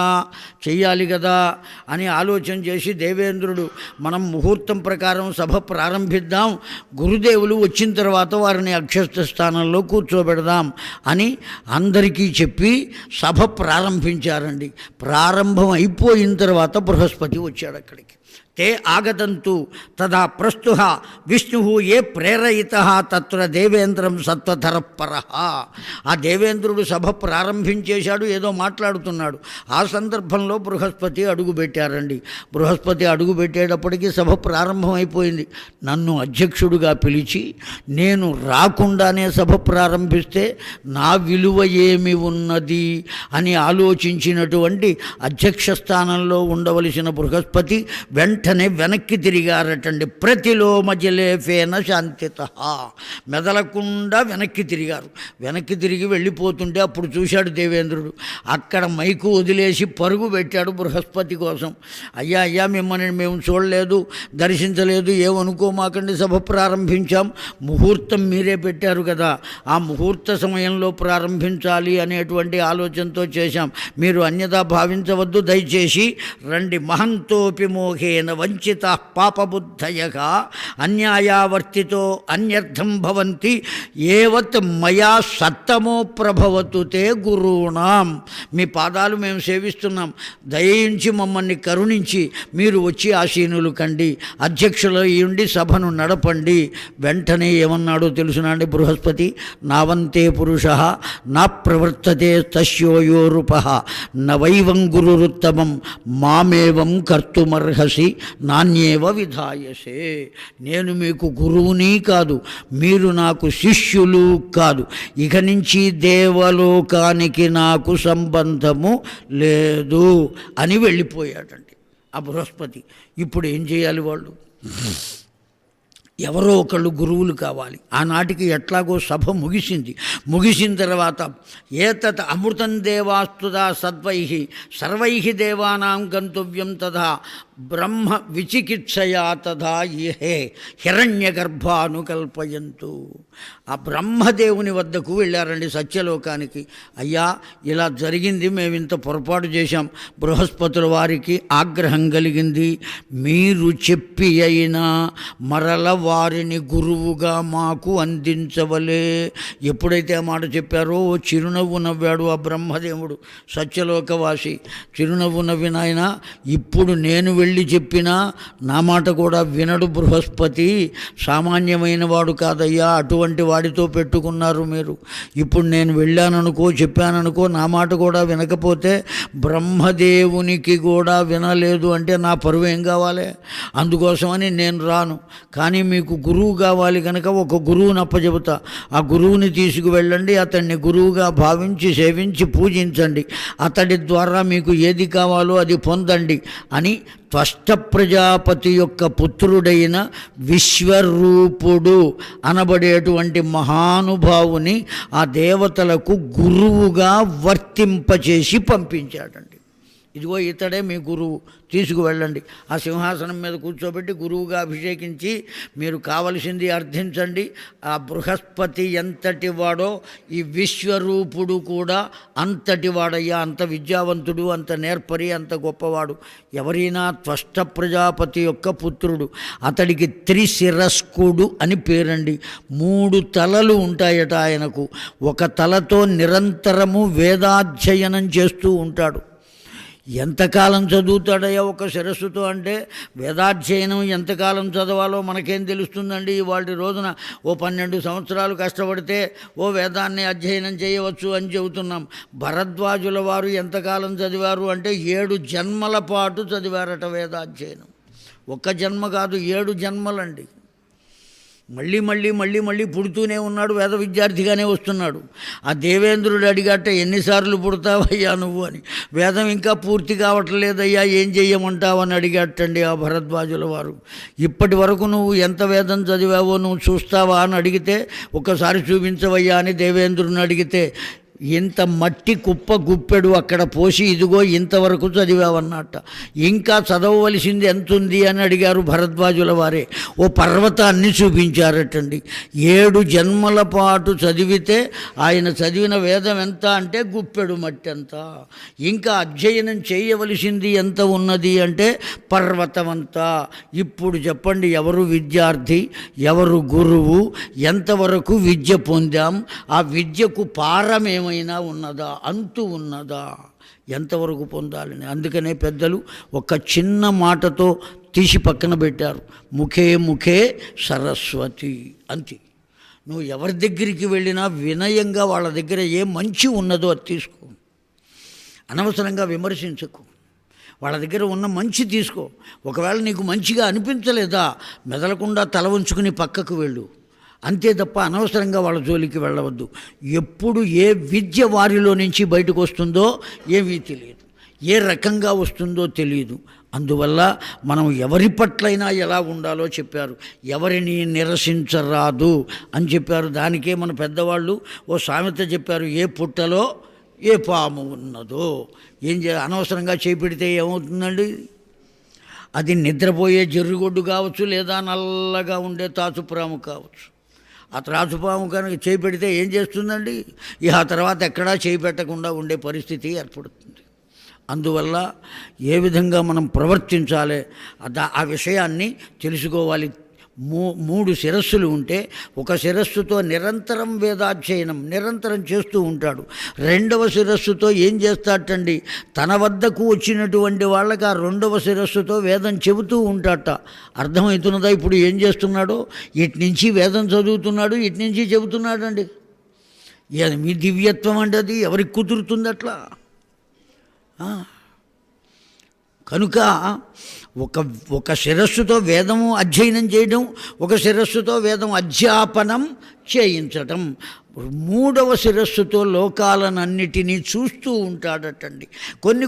చెయ్యాలి కదా అని ఆలోచన చేసి దేవేంద్రుడు మనం ముహూర్తం ప్రకారం సభ ప్రారంభిద్దాం, గురుదేవులు వచ్చిన తర్వాత వారిని అక్షస్థ స్థానంలో కూర్చోబెడదాం అని అందరికీ చెప్పి సభ ప్రారంభించారండి. ప్రారంభం అయిపోయిన తర్వాత బృహస్పతి వచ్చాడు అక్కడికి. తే ఆగతంతు తదా ప్రస్తుః విష్ణుః ఏ ప్రేరయితః తత్ర దేవేంద్రం సత్వధరపరః. ఆ దేవేంద్రుడు సభ ప్రారంభించేశాడు, ఏదో మాట్లాడుతున్నాడు. ఆ సందర్భంలో బృహస్పతి అడుగుపెట్టారండి. బృహస్పతి అడుగుపెట్టేటప్పటికీ సభ ప్రారంభమైపోయింది. నన్ను అధ్యక్షుడిగా పిలిచి నేను రాకుండానే సభ ప్రారంభిస్తే నా విలువ ఏమి ఉన్నది అని ఆలోచించినటువంటి అధ్యక్ష స్థానంలో ఉండవలసిన బృహస్పతి వెంటనే వెనక్కి తిరిగారటండి. ప్రతిలోమజలేఫేన శాంతిత, మెదలకుండా వెనక్కి తిరిగారు. వెనక్కి తిరిగి వెళ్ళిపోతుంటే అప్పుడు చూశాడు దేవేంద్రుడు. అక్కడ మైకు వదిలేసి పరుగు పెట్టాడు బృహస్పతి కోసం. అయ్యా మిమ్మల్ని మేము చూడలేదు, దర్శించలేదు, ఏమనుకోమాకండి, సభ ప్రారంభించాం, ముహూర్తం మీరే పెట్టారు కదా, ఆ ముహూర్త సమయంలో ప్రారంభించాలి అనేటువంటి ఆలోచనతో చేశాం, మీరు అన్యథా భావించవద్దు, దయచేసి రండి. మహంతోపి మోహేన వంచిత పాపబుద్ధయ అన్యాయావర్తితో అన్యర్థం భవంతి ఏవత్ మయా సత్తమో ప్రభవతు తే గురూణాం. మీ పాదాలు మేము సేవిస్తున్నాం, దయించి మమ్మల్ని కరుణించి మీరు వచ్చి ఆసీనులు కండి, అధ్యక్షులు ఉండి సభను నడపండి. వెంటనే ఏమన్నాడో తెలుసునండి బృహస్పతి, నావంతే పురుష నా ప్రవర్తతే తస్యోయో రూప నవైవం గురురుత్తమం మామేవం కర్తుమర్హసి నాణ్యేవ విధాయసే. నేను మీకు గురువుని కాదు, మీరు నాకు శిష్యులు కాదు, ఇక నుంచి దేవలోకానికి నాకు సంబంధము లేదు అని వెళ్ళిపోయాడండి ఆ బృహస్పతి. ఇప్పుడు ఏం చేయాలి వాళ్ళు? ఎవరో ఒకళ్ళు గురువులు కావాలి. ఆనాటికి ఎట్లాగో సభ ముగిసింది. ముగిసిన తర్వాత ఏతత్ అమృతం దేవాస్తుదా సద్వై సర్వై దేవానాం గంతవ్యం తథా బ్రహ్మ విచికిత్సయా తథా ఇహే హిరణ్యగర్భానుకల్పయంతు. ఆ బ్రహ్మదేవుని వద్దకు వెళ్ళారండి సత్యలోకానికి. అయ్యా ఇలా జరిగింది, మేము ఇంత పొరపాటు చేశాం, బృహస్పతుల వారికి ఆగ్రహం కలిగింది, మీరు చెప్పి అయినా మరల వారిని గురువుగా మాకు అందించవలే. ఎప్పుడైతే ఆ మాట చెప్పారో చిరునవ్వు నవ్వాడు ఆ బ్రహ్మదేవుడు, సత్యలోకవాసి. చిరునవ్వు నవ్విన ఆయన, ఇప్పుడు నేను వెళ్ళి చెప్పినా నా మాట కూడా వినడు బృహస్పతి, సామాన్యమైన వాడు కాదయ్యా, అటువంటి వాడితో పెట్టుకున్నారు మీరు. ఇప్పుడు నేను వెళ్ళాననుకో, చెప్పాననుకో, నా మాట కూడా వినకపోతే బ్రహ్మదేవునికి కూడా వినలేదు అంటే నా పరువు ఏం కావాలి? అందుకోసమని నేను రాను. కానీ మీకు గురువు కావాలి కనుక ఒక గురువుని అప్పచెబుతా, ఆ గురువుని తీసుకువెళ్ళండి, అతన్ని గురువుగా భావించి సేవించి పూజించండి, అతడి ద్వారా మీకు ఏది కావాలో అది పొందండి అని త్వష్ట ప్రజాపతి యొక్క పుత్రుడైన విశ్వరూపుడు అనబడేటువంటి మహానుభావుని ఆ దేవతలకు గురువుగా వర్తింపచేసి పంపించాడండి. ఇదిగో ఇతడే మీ గురువు, తీసుకువెళ్ళండి, ఆ సింహాసనం మీద కూర్చోబెట్టి గురువుగా అభిషేకించి మీరు కావలసింది అర్థించండి. ఆ బృహస్పతి ఎంతటి వాడో ఈ విశ్వరూపుడు కూడా అంతటి వాడయ్యా, అంత విద్యావంతుడు, అంత నేర్పరి, అంత గొప్పవాడు. ఎవరైనా త్వష్ట ప్రజాపతి యొక్క పుత్రుడు, అతడికి త్రిశిరస్కుడు అని పేరండి. 3 తలలు ఉంటాయట ఆయనకు. ఒక తలతో నిరంతరము వేదాధ్యయనం చేస్తూ ఉంటాడు. ఎంతకాలం చదువుతాడయ్యా ఒక శిరస్సుతో అంటే? వేదాధ్యయనం ఎంతకాలం చదవాలో మనకేం తెలుస్తుందండి? ఇవాళ రోజున ఓ 12 సంవత్సరాలు కష్టపడితే ఓ వేదాన్ని అధ్యయనం చేయవచ్చు అని చెబుతున్నాం. భరద్వాజుల వారు ఎంతకాలం చదివారు అంటే 7 జన్మల పాటు చదివారట వేదాధ్యయనం. ఒక్క జన్మ కాదు, 7 జన్మలండి. మళ్ళీ మళ్ళీ మళ్ళీ మళ్ళీ పుడుతూనే ఉన్నాడు, వేద విద్యార్థిగానే వస్తున్నాడు. ఆ దేవేంద్రుడు అడిగట, ఎన్నిసార్లు పుడతావయ్యా నువ్వు అని. వేదం ఇంకా పూర్తి కావట్లేదయ్యా, ఏం చెయ్యమంటావు అని అడిగట్టండి ఆ భరద్వాజుల వారు. ఇప్పటి వరకు నువ్వు ఎంత వేదం చదివావో నువ్వు చూస్తావా అని అడిగితే, ఒక్కసారి చూపించవయ్యా అని దేవేంద్రుని అడిగితే, ఇంత మట్టి కుప్ప గుప్పెడు అక్కడ పోసి ఇదిగో ఇంతవరకు చదివావన్నట్ట. ఇంకా చదవవలసింది ఎంతుంది అని అడిగారు భరద్వాజుల వారే. ఓ పర్వతాన్ని చూపించారటండి. 7 జన్మల పాటు చదివితే ఆయన చదివిన వేదం ఎంత అంటే గుప్పెడు మట్టి ఎంత. ఇంకా అధ్యయనం చేయవలసింది ఎంత ఉన్నది అంటే పర్వతమంతా. ఇప్పుడు చెప్పండి, ఎవరు విద్యార్థి, ఎవరు గురువు, ఎంతవరకు విద్య పొందాం, ఆ విద్యకు పారమేమైనా ఉన్నదా, అంతు ఉన్నదా, ఎంతవరకు పొందాలని. అందుకనే పెద్దలు ఒక చిన్న మాటతో తీసి పక్కన పెట్టారు, ముఖే ముఖే సరస్వతి. అంతే. నువ్వు ఎవరి దగ్గరికి వెళ్ళినా వినయంగా వాళ్ళ దగ్గర ఏ మంచి ఉన్నదో అది తీసుకో, అనవసరంగా విమర్శించకు. వాళ్ళ దగ్గర ఉన్న మంచి తీసుకో. ఒకవేళ నీకు మంచిగా అనిపించలేదా, మెదలకుండా తల ఉంచుకుని పక్కకు వెళ్ళు, అంతే తప్ప అనవసరంగా వాళ్ళ జోలికి వెళ్ళవద్దు. ఎప్పుడు ఏ విద్య వారిలో నుంచి బయటకు వస్తుందో ఏమీ తెలియదు, ఏ రకంగా వస్తుందో తెలియదు. అందువల్ల మనం ఎవరి పట్లైనా ఎలా ఉండాలో చెప్పారు, ఎవరిని నిరసించరాదు అని చెప్పారు. దానికే మన పెద్దవాళ్ళు ఓ సామెత చెప్పారు, ఏ పుట్టలో ఏ పాము ఉన్నదో. అనవసరంగా చేపెడితే ఏమవుతుందండి? అది నిద్రపోయే జర్రుగొడ్డు కావచ్చు, లేదా నల్లగా ఉండే తాచుప్రాము కావచ్చు. ఆ త్రాచుపాము కనుక చేయి పెడితే ఏం చేస్తుందండి? ఇక ఆ తర్వాత ఎక్కడా చేయి పెట్టకుండా ఉండే పరిస్థితి ఏర్పడుతుంది. అందువల్ల ఏ విధంగా మనం ప్రవర్తించాలి ఆ విషయాన్ని తెలుసుకోవాలి. మూడు శిరస్సులు ఉంటే ఒక శిరస్సుతో నిరంతరం వేదాధ్యయనం నిరంతరం చేస్తూ ఉంటాడు. రెండవ శిరస్సుతో ఏం చేస్తాటండి, తన వద్దకు వచ్చినటువంటి వాళ్ళకి ఆ రెండవ శిరస్సుతో వేదం చెబుతూ ఉంటాట. అర్థమవుతున్నదా ఇప్పుడు ఏం చేస్తున్నాడో? ఇటు నుంచి వేదం చదువుతున్నాడు, ఇటు నుంచి చెబుతున్నాడండి. మీ దివ్యత్వం అంటే అది ఎవరికి కుదురుతుంది అట్లా? కనుక ఒక శిరస్సుతో వేదము అధ్యయనం చేయడం, ఒక శిరస్సుతో వేదం అధ్యాపనం చేయించటం, మూడవ శిరస్సుతో లోకాలనన్నిటినీ చూస్తూ ఉంటాడటండి.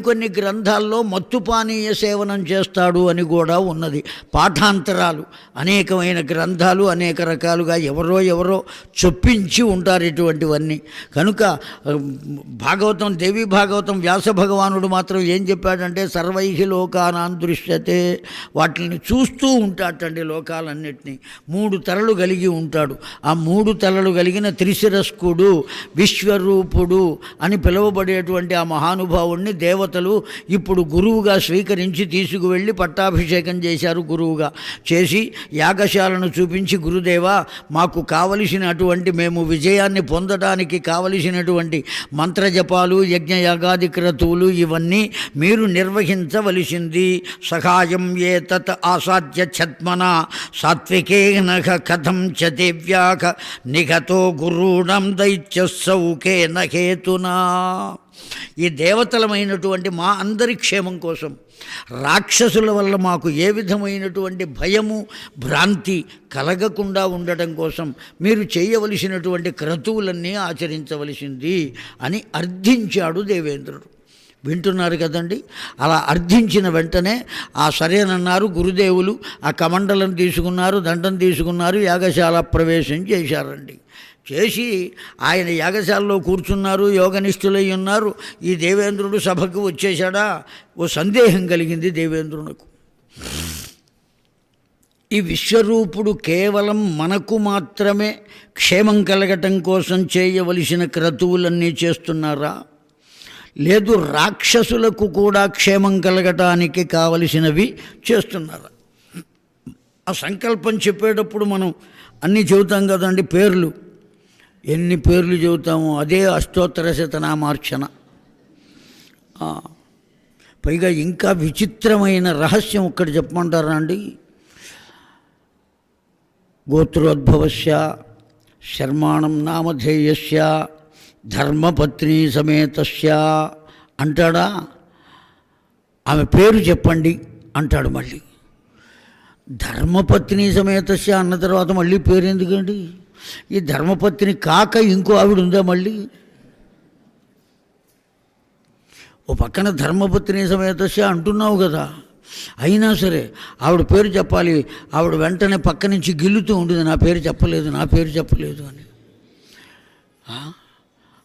కొన్ని గ్రంథాల్లో మత్తుపానీయ సేవనం చేస్తాడు అని కూడా ఉన్నది. పాఠాంతరాలు అనేకమైన గ్రంథాలు అనేక రకాలుగా ఎవరో చొప్పించి ఉంటారు ఇటువంటివన్నీ. కనుక భాగవతం, దేవి భాగవతం వ్యాస భగవానుడు మాత్రం ఏం చెప్పాడంటే సర్వైహి లోకానాం దృశ్యతే, వాటిని చూస్తూ ఉంటాడటండి లోకాలన్నిటినీ. 3 తలలు కలిగి ఉంటాడు. ఆ 3 తలలు కలిగిన త్రిశిరస్కుడు విశ్వరూపుడు అని పిలువబడేటువంటి ఆ మహానుభావుణ్ణి దేవతలు ఇప్పుడు గురువుగా స్వీకరించి తీసుకువెళ్ళి పట్టాభిషేకం చేశారు. గురువుగా చేసి యాగశాలను చూపించి, గురుదేవా మాకు కావలసినటువంటి, మేము విజయాన్ని పొందడానికి కావలసినటువంటి మంత్రజపాలు యజ్ఞయాగాది క్రతువులు ఇవన్నీ మీరు నిర్వహించవలసింది. సహాయం ఏ తత్ ఆసాధ్య ఛద్మన సాత్వికేన కథం చ దేవ్యాక నిఘతో గురూణం దైత్యసౌకేన హేతునా. ఈ దేవతలమైనటువంటి మా అందరి క్షేమం కోసం, రాక్షసుల వల్ల మాకు ఏ విధమైనటువంటి భయము భ్రాంతి కలగకుండా ఉండటం కోసం మీరు చేయవలసినటువంటి క్రతువులన్నీ ఆచరించవలసింది అని అర్థించాడు దేవేంద్రుడు. వింటున్నారు కదండి. అలా అర్థించిన వెంటనే ఆ సరేనన్నారు గురుదేవులు. ఆ కమండలం తీసుకున్నారు, దండం తీసుకున్నారు, యాగశాల ప్రవేశం చేశారండి. చేసి ఆయన యాగశాలలో కూర్చున్నారు, యోగనిష్ఠులై ఉన్నారు. ఈ దేవేంద్రుడు సభకు వచ్చేశాడా? ఓ సందేహం కలిగింది దేవేంద్రునకు. ఈ విశ్వరూపుడు కేవలం మనకు మాత్రమే క్షేమం కలగటం కోసం చేయవలసిన క్రతువులన్నీ చేస్తున్నారా, లేదు రాక్షసులకు కూడా క్షేమం కలగటానికి కావలసినవి చేస్తున్నారా? ఆ సంకల్పం చెప్పేటప్పుడు మనం అన్నీ చెబుతాం కదండి, పేర్లు. ఎన్ని పేర్లు చెబుతామో అదే అష్టోత్తర శతనామార్చన. పైగా ఇంకా విచిత్రమైన రహస్యం ఒక్కటి చెప్పమంటారా అండి? గోత్రోద్భవస్య శర్మాణం నామధేయస్య ధర్మపత్ని సమేతస్య అంటాడా? ఆమె పేరు చెప్పండి అంటాడు. మళ్ళీ ధర్మపత్ని సమేతస్య అన్న తర్వాత మళ్ళీ పేరు ఎందుకండి? ఈ ధర్మపత్ని కాక ఇంకో ఆవిడ ఉందా మళ్ళీ? ఓ పక్కన ధర్మపత్ని సమేతస్య అంటున్నావు కదా, అయినా సరే ఆవిడ పేరు చెప్పాలి. ఆవిడ వెంటనే పక్క నుంచి గిల్లుతూ ఉంటుంది, నా పేరు చెప్పలేదు అని.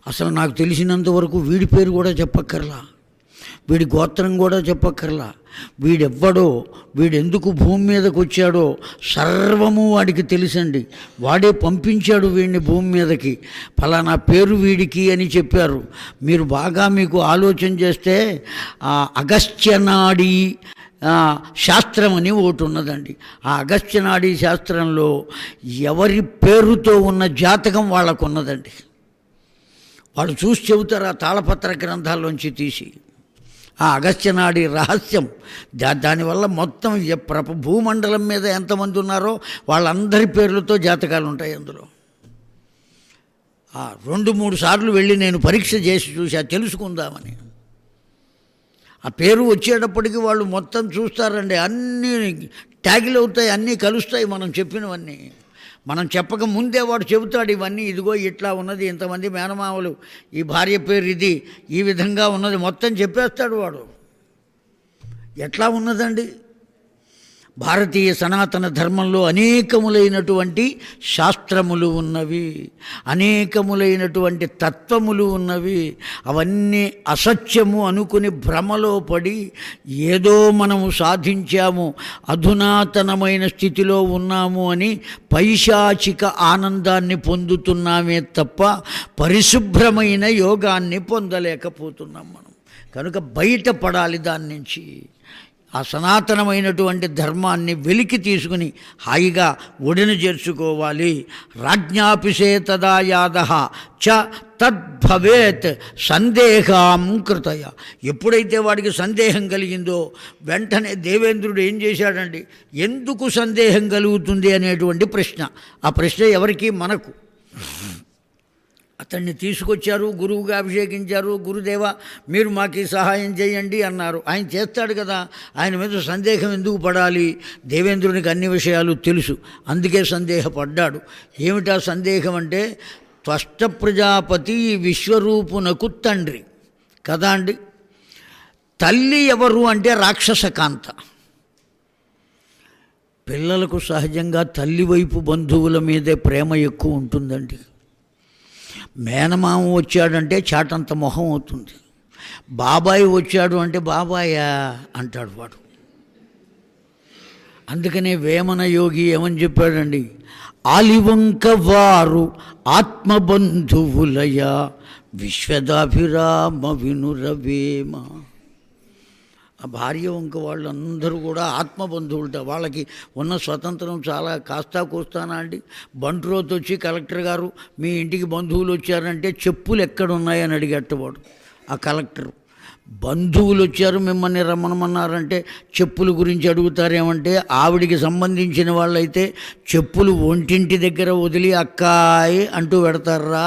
అసలు నాకు తెలిసినంతవరకు వీడి పేరు కూడా చెప్పక్కర్లా, వీడి గోత్రం కూడా చెప్పక్కర్లా, వీడెవ్వడో, వీడెందుకు భూమి మీదకి వచ్చాడో సర్వము వాడికి తెలుసండి. వాడే పంపించాడు వీడిని భూమి మీదకి. ఫలానా పేరు వీడికి అని చెప్పారు. మీరు బాగా మీకు ఆలోచన చేస్తే అగస్త్యనాడి శాస్త్రం అని ఒకటి ఉన్నదండి. ఆ అగస్త్యనాడి శాస్త్రంలో ఎవరి పేరుతో ఉన్న జాతకం వాళ్ళకు ఉన్నదండి. వాళ్ళు చూసి చెబుతారు ఆ తాళపత్ర గ్రంథాల్లోంచి తీసి. ఆ అగస్త్యనాడి రహస్యం, దానివల్ల మొత్తం భూమండలం మీద ఎంతమంది ఉన్నారో వాళ్ళందరి పేర్లతో జాతకాలు ఉంటాయి అందులో. 2-3 సార్లు వెళ్ళి నేను పరీక్ష చేసి చూసా తెలుసుకుందామని. ఆ పేరు వచ్చేటప్పటికి వాళ్ళు మొత్తం చూస్తారండి, అన్నీ ట్యాగిల్ అవుతాయి, అన్నీ కలుస్తాయి మనం చెప్పినవన్నీ. మనం చెప్పక ముందే వాడు చెబుతాడు ఇవన్నీ. ఇదిగో ఇట్లా ఉన్నది, ఇంతమంది మేనమామలు, ఈ భార్య పేరు ఇది, ఈ విధంగా ఉన్నది, మొత్తం చెప్పేస్తాడు వాడు. ఎట్లా ఉన్నదండి? భారతీయ సనాతన ధర్మంలో అనేకములైనటువంటి శాస్త్రములు ఉన్నవి, అనేకములైనటువంటి తత్వములు ఉన్నవి. అవన్నీ అసత్యము అనుకుని భ్రమలో పడి ఏదో మనము సాధించాము, అధునాతనమైన స్థితిలో ఉన్నాము అని పైశాచిక ఆనందాన్ని పొందుతున్నామే తప్ప పరిశుభ్రమైన యోగాన్ని పొందలేకపోతున్నాం మనం. కనుక బయటపడాలి దాని నుంచి. ఆ సనాతనమైనటువంటి ధర్మాన్ని వెలికి తీసుకుని హాయిగా ఒడిని చేర్చుకోవాలి. రాజ్ఞాపిసే తదా యాదః చ తద్భవేత్ సందేహం కృతయ. ఎప్పుడైతే వాడికి సందేహం కలిగిందో వెంటనే దేవేంద్రుడు ఏం చేశాడండి, ఎందుకు సందేహం కలుగుతుంది అనేటువంటి ప్రశ్న. ఆ ప్రశ్న ఎవరికి? మనకు. అతన్ని తీసుకొచ్చారు, గురువుగా అభిషేకించారు. గురుదేవ మీరు మాకు సహాయం చేయండి అన్నారు. ఆయన చేస్తాడు కదా, ఆయన మీద సందేహం ఎందుకు పడాలి? దేవేంద్రునికి అన్ని విషయాలు తెలుసు, అందుకే సందేహపడ్డాడు. ఏమిటా సందేహం అంటే, త్వష్ట ప్రజాపతి విశ్వరూపునకు తండ్రి కదా అండి. తల్లి ఎవరు అంటే రాక్షసకాంత. పిల్లలకు సహజంగా తల్లి వైపు బంధువుల మీదే ప్రేమ ఎక్కువ ఉంటుందండి. మేనమామ వచ్చాడంటే చాటంత మొహం అవుతుంది. బాబాయ్ వచ్చాడు అంటే బాబాయా అంటాడు వాడు. అందుకనే వేమన యోగి ఏమని చెప్పాడండి, ఆలివంక వారు ఆత్మబంధువులయ విశ్వదాభిరామ వినురవేమ. ఆ భార్య వంక వాళ్ళందరూ కూడా ఆత్మబంధువులట. వాళ్ళకి ఉన్న స్వతంత్రం చాలా కాస్తా కూస్తానా అండి. బంట్రోత్ వచ్చి కలెక్టర్ గారు మీ ఇంటికి బంధువులు వచ్చారంటే చెప్పులు ఎక్కడున్నాయని అడిగేటవాడు ఆ కలెక్టరు. బంధువులు వచ్చారు మిమ్మల్ని రమ్మనమన్నారంటే చెప్పుల గురించి అడుగుతారేమంటే, ఆవిడికి సంబంధించిన వాళ్ళైతే చెప్పులు ఒంటింటి దగ్గర వదిలి అక్కాయి అంటూ పెడతారా.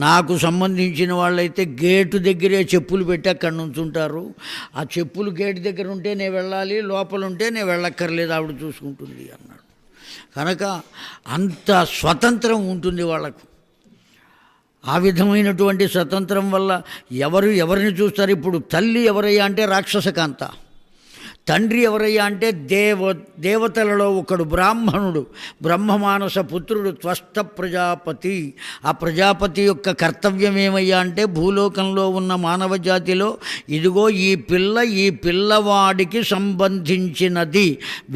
నాకు సంబంధించిన వాళ్ళైతే గేటు దగ్గరే చెప్పులు పెట్టి అక్కడ నుంచుంటారు. ఆ చెప్పులు గేటు దగ్గర ఉంటే నేను వెళ్ళాలి, లోపల ఉంటే నేను వెళ్ళక్కర్లేదు, ఆవిడ చూసుకుంటుంది అన్నాడు. కనుక అంత స్వతంత్రం ఉంటుంది వాళ్ళకు. ఆ విధమైనటువంటి స్వతంత్రం వల్ల ఎవరిని చూస్తారు? ఇప్పుడు తల్లి ఎవరయ్యా అంటే రాక్షసకాంత, తండ్రి ఎవరయ్యా అంటే దేవతలలో ఒకడు బ్రాహ్మణుడు, బ్రహ్మమానస పుత్రుడు త్వష్ట ప్రజాపతి. ఆ ప్రజాపతి యొక్క కర్తవ్యం ఏమయ్యా అంటే, భూలోకంలో ఉన్న మానవ జాతిలో ఇదిగో ఈ పిల్లవాడికి సంబంధించినది,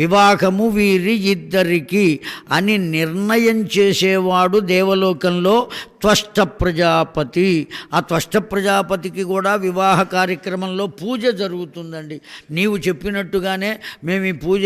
వివాహము వీరి ఇద్దరికి అని నిర్ణయం చేసేవాడు దేవలోకంలో త్వష్ట ప్రజాపతి. ఆ త్వష్ట ప్రజాపతికి కూడా వివాహ కార్యక్రమంలో పూజ జరుగుతుందండి. నీవు చెప్పినట్టుగానే మేము ఈ పూజ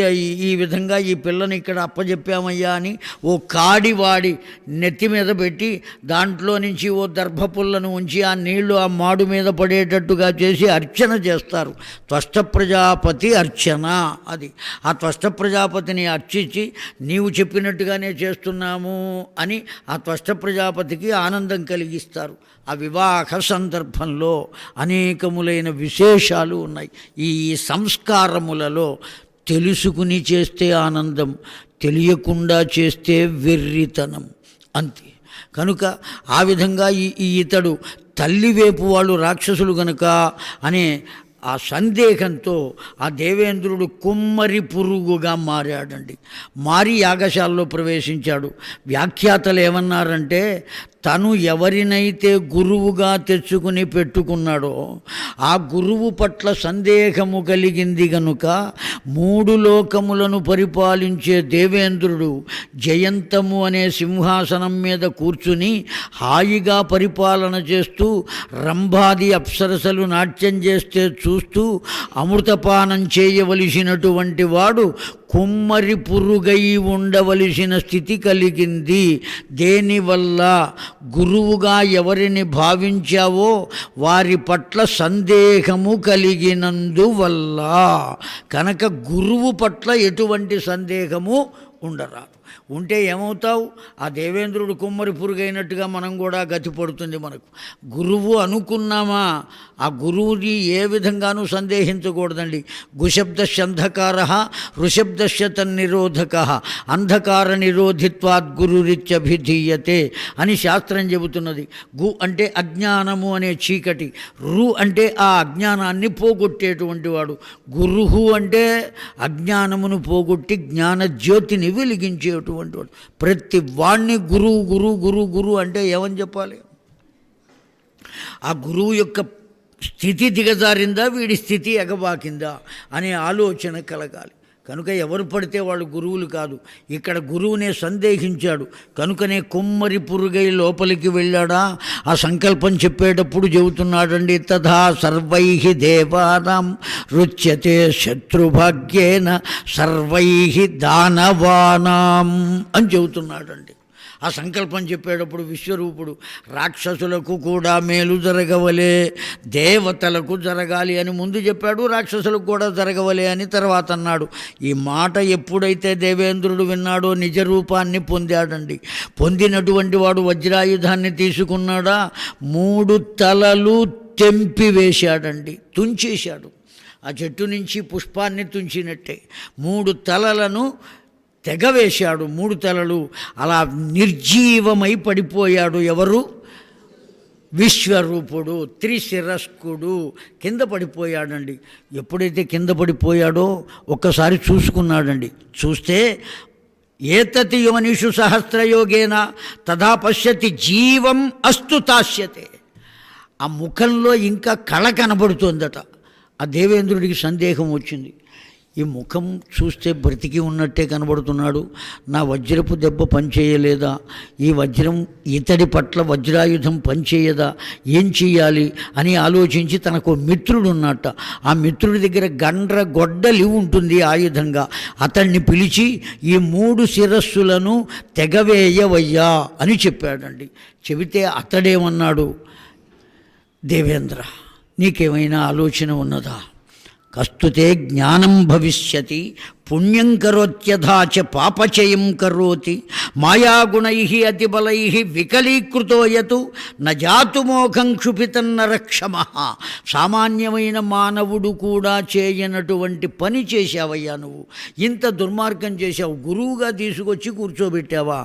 ఈ విధంగా ఈ పిల్లని ఇక్కడ అప్పచెప్పామయ్యా అని ఓ కాడివాడి నెత్తి మీద పెట్టి దాంట్లో నుంచి ఓ దర్భపుల్లను ఉంచి ఆ నీళ్లు ఆ మాడు మీద పడేటట్టుగా చేసి అర్చన చేస్తారు. త్వష్ట ప్రజాపతి అర్చన అది. ఆ త్వష్ట ప్రజాపతిని అర్చించి నీవు చెప్పినట్టుగానే చేస్తున్నాము అని ఆ త్వష్ట ప్రజాపతికి ఆనందం కలిగిస్తారు. ఆ వివాహ సందర్భంలో అనేకములైన విశేషాలు ఉన్నాయి. ఈ సంస్కారములలో తెలుసుకుని చేస్తే ఆనందం, తెలియకుండా చేస్తే వెర్రితనం, అంతే. కనుక ఆ విధంగా ఇతడు తల్లివైపు వాళ్ళు రాక్షసులు గనుక అనే ఆ సందేహంతో ఆ దేవేంద్రుడు కుమ్మరి పురుగుగా మారాడండి. మారి యాగశాలలో ప్రవేశించాడు. వ్యాఖ్యాతలు ఏమన్నారంటే, తను ఎవరినైతే గురువుగా తెచ్చుకుని పెట్టుకున్నాడో ఆ గురువు పట్ల సందేహము కలిగింది గనుక 3 లోకములను పరిపాలించే దేవేంద్రుడు జయంతము అనే సింహాసనం మీద కూర్చుని హాయిగా పరిపాలన చేస్తూ రంభాది అప్సరసలు నాట్యం చేస్తే చూస్తూ అమృతపానం చేయవలసినటువంటి వాడు కుమ్మరి పురుగై ఉండవలసిన స్థితి కలిగింది. దేనివల్ల? గురువుగా ఎవరిని భావించావో వారి పట్ల సందేహము కలిగినందువల్ల. కనుక గురువు పట్ల ఎటువంటి సందేహము ఉండరాదు. ఉంటే ఏమవుతావు? ఆ దేవేంద్రుడు కుమ్మరి పురుగైనట్టుగా మనం కూడా గతి పడుతుంది మనకు. గురువు అనుకున్నామా, ఆ గురువుని ఏ విధంగానూ సందేహించకూడదండి. గుశబ్దస్య అంధకార ఋషబ్దస్య తన్నిరోధక అంధకార నిరోధిత్వాద్ గురురిత్యభిధీయతే అని శాస్త్రం చెబుతున్నది. గు అంటే అజ్ఞానము అనే చీకటి, రు అంటే ఆ అజ్ఞానాన్ని పోగొట్టేటువంటి వాడు, గురుహు అంటే అజ్ఞానమును పోగొట్టి జ్ఞానజ్యోతిని వెలిగించేటువంటి వాడు. ప్రతి వాణ్ణి గురువు గురువు గురువు గురువు అంటే ఏమని చెప్పాలి? ఆ గురువు యొక్క స్థితి దిగజారిందా, వీడి స్థితి ఎగబాకిందా అనే ఆలోచన కలగాలి. కనుక ఎవరు పడితే వాళ్ళు గురువులు కాదు. ఇక్కడ గురువునే సందేహించాడు కనుకనే కుమ్మరి పురుగై లోపలికి వెళ్ళాడా. ఆ సంకల్పం చెప్పేటప్పుడు చెబుతున్నాడండి, తథా సర్వై దేవానాం రుచ్యతే శత్రుభాగ్యేన సర్వై దానవానాం అని చెబుతున్నాడండి. ఆ సంకల్పం చెప్పేటప్పుడు విశ్వరూపుడు రాక్షసులకు కూడా మేలు జరగవలే, దేవతలకు జరగాలి అని ముందు చెప్పాడు, రాక్షసులకు కూడా జరగవలే అని తర్వాత అన్నాడు. ఈ మాట ఎప్పుడైతే దేవేంద్రుడు విన్నాడో నిజ రూపాన్ని పొందాడండి. పొందినటువంటి వాడు వజ్రాయుధాన్ని తీసుకున్నాడా, 3 తలలు తెంపివేశాడండి, తుంచేశాడు. ఆ చెట్టు నుంచి పుష్పాన్ని తుంచినట్టే 3 తలలను తెగవేశాడు. 3 తలలు అలా నిర్జీవమై పడిపోయాడు. ఎవరు? విశ్వరూపుడు, త్రిశిరస్కుడు కింద పడిపోయాడండి. ఎప్పుడైతే కింద పడిపోయాడో ఒక్కసారి చూసుకున్నాడండి. చూస్తే ఏతతి యోనిషు సహస్రయోగేన తథా పశ్యతి జీవం అస్తు తాస్యతే. ఆ ముఖంలో ఇంకా కళ కనబడుతోందట. ఆ దేవేంద్రుడికి సందేహం వచ్చింది, ఈ ముఖం చూస్తే బ్రతికి ఉన్నట్టే కనబడుతున్నాడు, నా వజ్రపు దెబ్బ పనిచేయలేదా, ఈ వజ్రం ఇతడి పట్ల వజ్రాయుధం పనిచేయదా, ఏం చెయ్యాలి అని ఆలోచించి తనకు మిత్రుడు ఉన్నట్ట. ఆ మిత్రుడి దగ్గర గండ్ర గొడ్డలి ఉంటుంది ఆయుధంగా. అతన్ని పిలిచి ఈ 3 శిరస్సులను తెగవేయవయ్యా అని చెప్పాడండి. చెబితే అతడేమన్నాడు, దేవేంద్ర నీకేమైనా ఆలోచన ఉన్నదా, కస్తుతే జ్ఞానం భవిష్యతి పుణ్యం కరోత్యథా చ పాపచయం కరోతి మాయాగుణై అతిబలై వికలీకృతో యతు నజాతుమోఘం క్షుభితన్న రక్షమః. సామాన్యమైన మానవుడు కూడా చేయనటువంటి పని చేశావయ్యా నువ్వు. ఇంత దుర్మార్గం చేశావు, గురువుగా తీసుకొచ్చి కూర్చోబెట్టావా.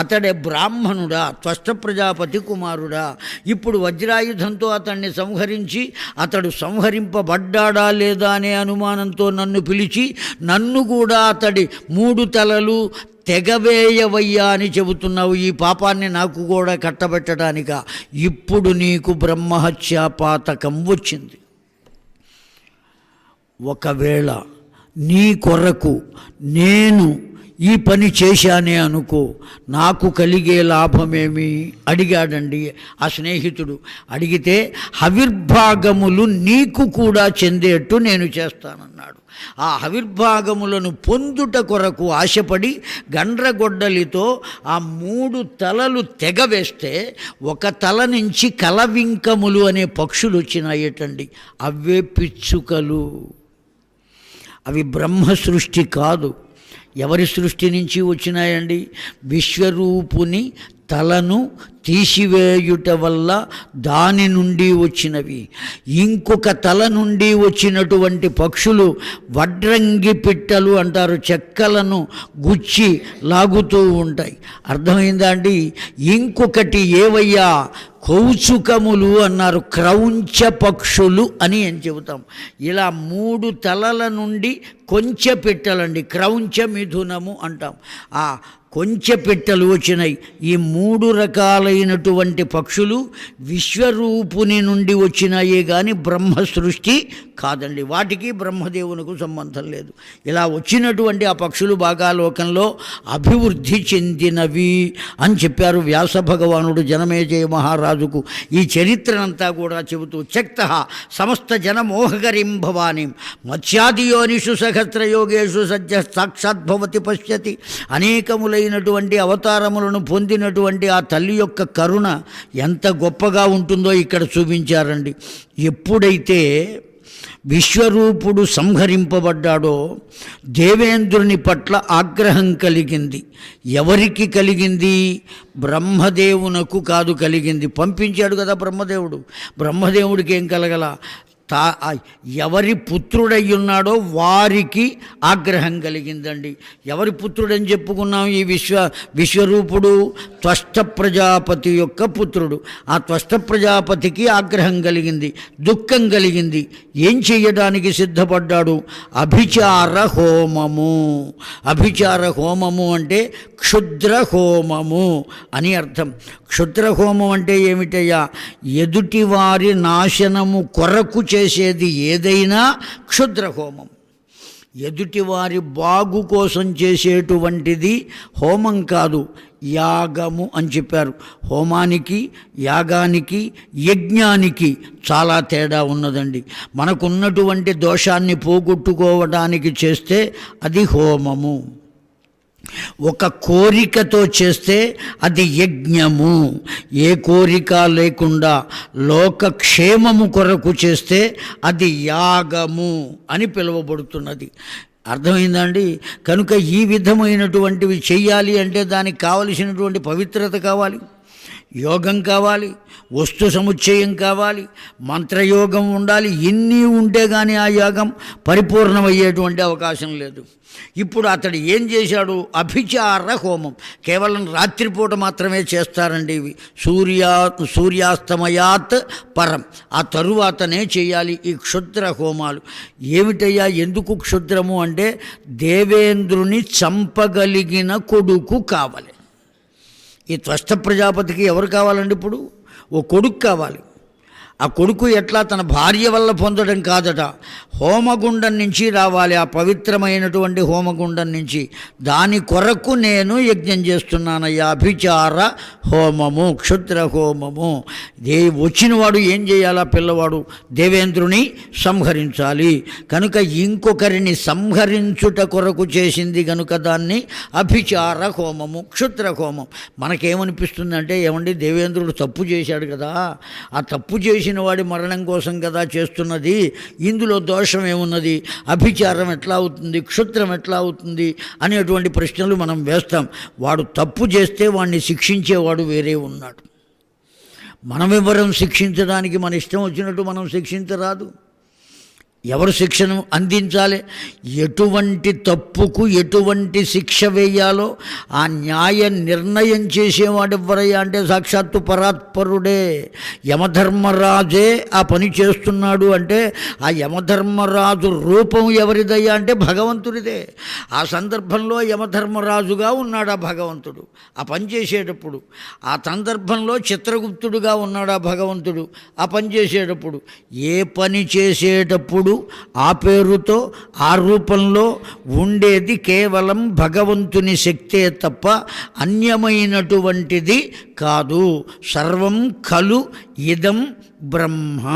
అతడే బ్రాహ్మణుడా, త్వష్ట ప్రజాపతి కుమారుడా. ఇప్పుడు వజ్రాయుధంతో అతన్ని సంహరించి అతడు సంహరింపబడ్డాడా లేదా అనే అనుమానంతో నన్ను పిలిచి నన్ను కూడా అతడి 3 తలలు తెగవేయవయ్యా అని చెబుతున్నావు. ఈ పాపాన్ని నాకు కూడా కట్టబెట్టడానిక. ఇప్పుడు నీకు బ్రహ్మహత్యా పాతకం వచ్చింది. ఒకవేళ నీ కొరకు నేను ఈ పని చేశానే అనుకో, నాకు కలిగే లాభమేమి అడిగాడండి ఆ స్నేహితుడు. అడిగితే హవిర్భాగములు నీకు కూడా చెందేట్టు నేను చేస్తానన్నాడు. ఆ హవిర్భాగములను పొందుట కొరకు ఆశపడి గండ్రగొడ్డలితో ఆ 3 తలలు తెగవేస్తే ఒక తల నుంచి కలవింకములు అనే పక్షులు వచ్చినాయటండి. అవే పిచ్చుకలు. అవి బ్రహ్మ సృష్టి కాదు. ఎవరి సృష్టి నుంచి వచ్చినాయండి? విశ్వరూపుని తలను తీసివేయుట వల్ల దాని నుండి వచ్చినవి. ఇంకొక తల నుండి వచ్చినటువంటి పక్షులు వడ్రంగి పిట్టలు అంటారు, చెక్కలను గుచ్చి లాగుతూ ఉంటాయి. అర్థమైందా అండి? ఇంకొకటి ఏవయ్యా కౌచుకములు అన్నారు, క్రౌంచ పక్షులు అని ఏం చెబుతాం. ఇలా 3 తలల నుండి కొంచె పిట్టలండి, క్రౌంచ మిథునము అంటాం. ఆ కొంచె పిట్టలు వచ్చినాయి. ఈ 3 రకాలైనటువంటి పక్షులు విశ్వరూపుని నుండి వచ్చినాయే కానీ బ్రహ్మ సృష్టి కాదండి. వాటికి బ్రహ్మదేవునికి సంబంధం లేదు. ఇలా వచ్చినటువంటి ఆ పక్షులు బాగా లోకంలో అభివృద్ధి చెందినవి అని చెప్పారు వ్యాస భగవానుడు జనమేజయ మహారాజుకు. ఈ చరిత్రనంతా కూడా చెబుతూ త్యక్త సమస్త జనమోహకరీం భవానీం మత్స్యాదియోనిషు సహస్రయోగేషు సజ్జ సాక్షాద్భవతి పశ్యతి. అనేకములైనటువంటి అవతారములను పొందినటువంటి ఆ తల్లి యొక్క కరుణ ఎంత గొప్పగా ఉంటుందో ఇక్కడ చూపించారండి. ఎప్పుడైతే విశ్వరూపుడు సంహరింపబడ్డాడో దేవేంద్రుని పట్ల ఆగ్రహం కలిగింది. ఎవరికి కలిగింది? బ్రహ్మదేవునకు కాదు కలిగింది. పంపించాడు కదా బ్రహ్మదేవుడు. బ్రహ్మదేవుడికి ఏం కలగల? ఎవరి పుత్రుడై ఉన్నాడో వారికి ఆగ్రహం కలిగిందండి. ఎవరి పుత్రుడని చెప్పుకున్నాం? ఈ విశ్వరూపుడు త్వష్ట ప్రజాపతి యొక్క పుత్రుడు. ఆ త్వష్ట ప్రజాపతికి ఆగ్రహం కలిగింది, దుఃఖం కలిగింది. ఏం చెయ్యడానికి సిద్ధపడ్డాడు? అభిచార హోమము. అభిచార హోమము అంటే క్షుద్ర హోమము అని అర్థం. క్షుద్ర హోమం అంటే ఏమిటయ్యా? ఎదుటివారి నాశనము కొరకు చేసేది ఏదైనా క్షుద్ర హోమం. ఎదుటివారి బాగు కోసం చేసేటువంటిది హోమం కాదు, యాగము అని చెప్పారు. హోమానికి, యాగానికి, యజ్ఞానికి చాలా తేడా ఉన్నదండి. మనకున్నటువంటి దోషాన్ని పోగొట్టుకోవడానికి చేస్తే అది హోమము. ఒక కోరికతో చేస్తే అది యజ్ఞము. ఏ కోరిక లేకుండా లోకక్షేమము కొరకు చేస్తే అది యాగము అని పిలువబడుతున్నది. అర్థమైందండి? కనుక ఈ విధమైనటువంటివి చెయ్యాలి అంటే దానికి కావలసినటువంటి పవిత్రత కావాలి, యోగం కావాలి, వస్తు సముచ్చయం కావాలి, మంత్రయోగం ఉండాలి. ఇన్ని ఉంటే కానీ ఆ యోగం పరిపూర్ణమయ్యేటువంటి అవకాశం లేదు. ఇప్పుడు అతడు ఏం చేశాడు? అభిచార హోమం. కేవలం రాత్రిపూట మాత్రమే చేస్తారండి ఇవి. సూర్యాస్తమయాత్ పరం, ఆ తరువాతనే చేయాలి ఈ క్షుద్ర హోమాలు. ఏమిటయ్యా, ఎందుకు క్షుద్రము అంటే దేవేంద్రుని చంపగలిగిన కొడుకు కావాలి. ఈ త్వష్ట ప్రజాపతికి ఎవరు కావాలండి? ఇప్పుడు ఓ కొడుకు కావాలి. ఆ కొడుకు ఎట్లా? తన భార్య వల్ల పొందడం కాదట, హోమగుండం నుంచి రావాలి, ఆ పవిత్రమైనటువంటి హోమగుండం నుంచి. దాని కొరకు నేను యజ్ఞం చేస్తున్నానయ్యా, అభిచార హోమము, క్షుద్ర హోమము. వచ్చినవాడు ఏం చేయాలా? పిల్లవాడు దేవేంద్రుని సంహరించాలి. కనుక ఇంకొకరిని సంహరించుట కొరకు చేసింది కనుక దాన్ని అభిచార హోమము, క్షుద్ర హోమం. మనకేమనిపిస్తుందంటే, ఏమండి దేవేంద్రుడు తప్పు చేశాడు కదా, ఆ తప్పు చేసిన వాడి మరణం కోసం కదా చేస్తున్నది, ఇందులో దోషం ఏమున్నది? అభిచారం ఎట్లా అవుతుంది, క్షుద్రం ఎట్లా అవుతుంది అనేటువంటి ప్రశ్నలు మనం వేస్తాం. వాడు తప్పు చేస్తే వాడిని శిక్షించేవాడు వేరే ఉన్నాడు. మనమెవరం శిక్షించడానికి మన ఇష్టం వచ్చినట్టు మనం శిక్షించరాదు. ఎవరు శిక్షను అందించాలి? ఎటువంటి తప్పుకు ఎటువంటి శిక్ష వేయాలో ఆ న్యాయ నిర్ణయం చేసేవాడు ఎవరయ్యా అంటే సాక్షాత్తు పరాత్పరుడే. యమధర్మరాజే ఆ పని చేస్తున్నాడు అంటే ఆ యమధర్మరాజు రూపం ఎవరిదయ్యా అంటే భగవంతుడిదే. ఆ సందర్భంలో యమధర్మరాజుగా ఉన్నాడు ఆ భగవంతుడు ఆ పని చేసేటప్పుడు. ఆ సందర్భంలో చిత్రగుప్తుడుగా ఉన్నాడు ఆ భగవంతుడు ఆ పని చేసేటప్పుడు. ఏ పని చేసేటప్పుడు ఆ పేరుతో ఆ రూపంలో ఉండేది కేవలం భగవంతుని శక్తే తప్ప అన్యమైనటువంటిది కాదు. సర్వం ఖలు ఇదం బ్రహ్మ,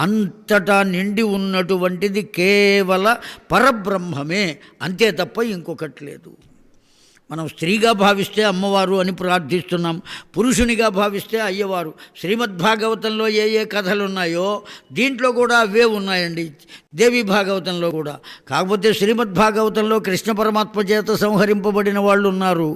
అంతటా నిండి ఉన్నటువంటిది కేవల పరబ్రహ్మమే, అంతే తప్ప ఇంకొకటి లేదు. మనం స్త్రీగా భావిస్తే అమ్మవారు అని ప్రార్థిస్తున్నాం, పురుషునిగా భావిస్తే అయ్యవారు. శ్రీమద్భాగవతంలో ఏ ఏ కథలు ఉన్నాయో దీంట్లో కూడా అవే ఉన్నాయండి, దేవి భాగవతంలో కూడా. కాకపోతే శ్రీమద్భాగవతంలో కృష్ణ పరమాత్మ చేత సంహరింపబడిన వాళ్ళు ఉన్నారు,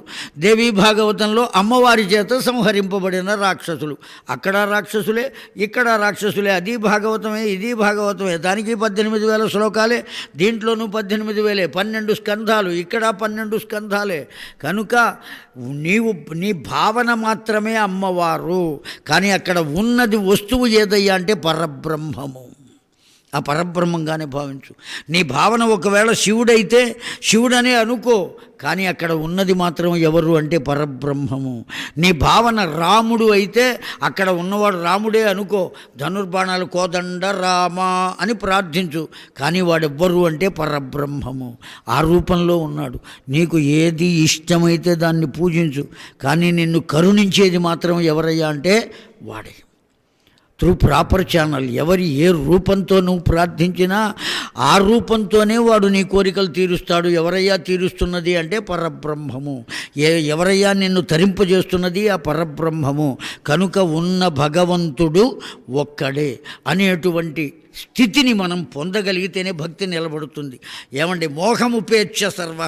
దేవి భాగవతంలో అమ్మవారి చేత సంహరింపబడిన రాక్షసులు. అక్కడ రాక్షసులే ఇక్కడ రాక్షసులే, అది భాగవతమే ఇది భాగవతమే. దానికి 18,000 శ్లోకాలే, దీంట్లోనూ 18,000, 12 స్కంధాలు, ఇక్కడ 12 స్కంధాలే. కనుక నీ భావన మాత్రమే అమ్మవారు, కానీ అక్కడ ఉన్నది వస్తువు ఏదయ్యా అంటే పరబ్రహ్మము. ఆ పరబ్రహ్మంగానే భావించు. నీ భావన ఒకవేళ శివుడైతే శివుడనే అనుకో, కానీ అక్కడ ఉన్నది మాత్రం ఎవరు అంటే పరబ్రహ్మము. నీ భావన రాముడు అయితే అక్కడ ఉన్నవాడు రాముడే అనుకో, ధనుర్బాణాలు కోదండ రామ అని ప్రార్థించు, కానీ వాడెవ్వరు అంటే పరబ్రహ్మము. ఆ రూపంలో ఉన్నాడు. నీకు ఏది ఇష్టమైతే దాన్ని పూజించు, కానీ నిన్ను కరుణించేది మాత్రం ఎవరయ్యా అంటే వాడే. Through proper channel. ఎవరి ఏ రూపంతో నువ్వు ప్రార్థించినా ఆ రూపంతోనే వాడు నీ కోరికలు తీరుస్తాడు. ఎవరయ్యా తీరుస్తున్నది అంటే పరబ్రహ్మము. ఎవరయ్యా నిన్ను తరింపజేస్తున్నది? ఆ పరబ్రహ్మము. కనుక ఉన్న భగవంతుడు ఒక్కడే అనేటువంటి స్థితిని మనం పొందగలిగితేనే భక్తి నిలబడుతుంది. ఏమండి, మోహముపేక్ష సర్వ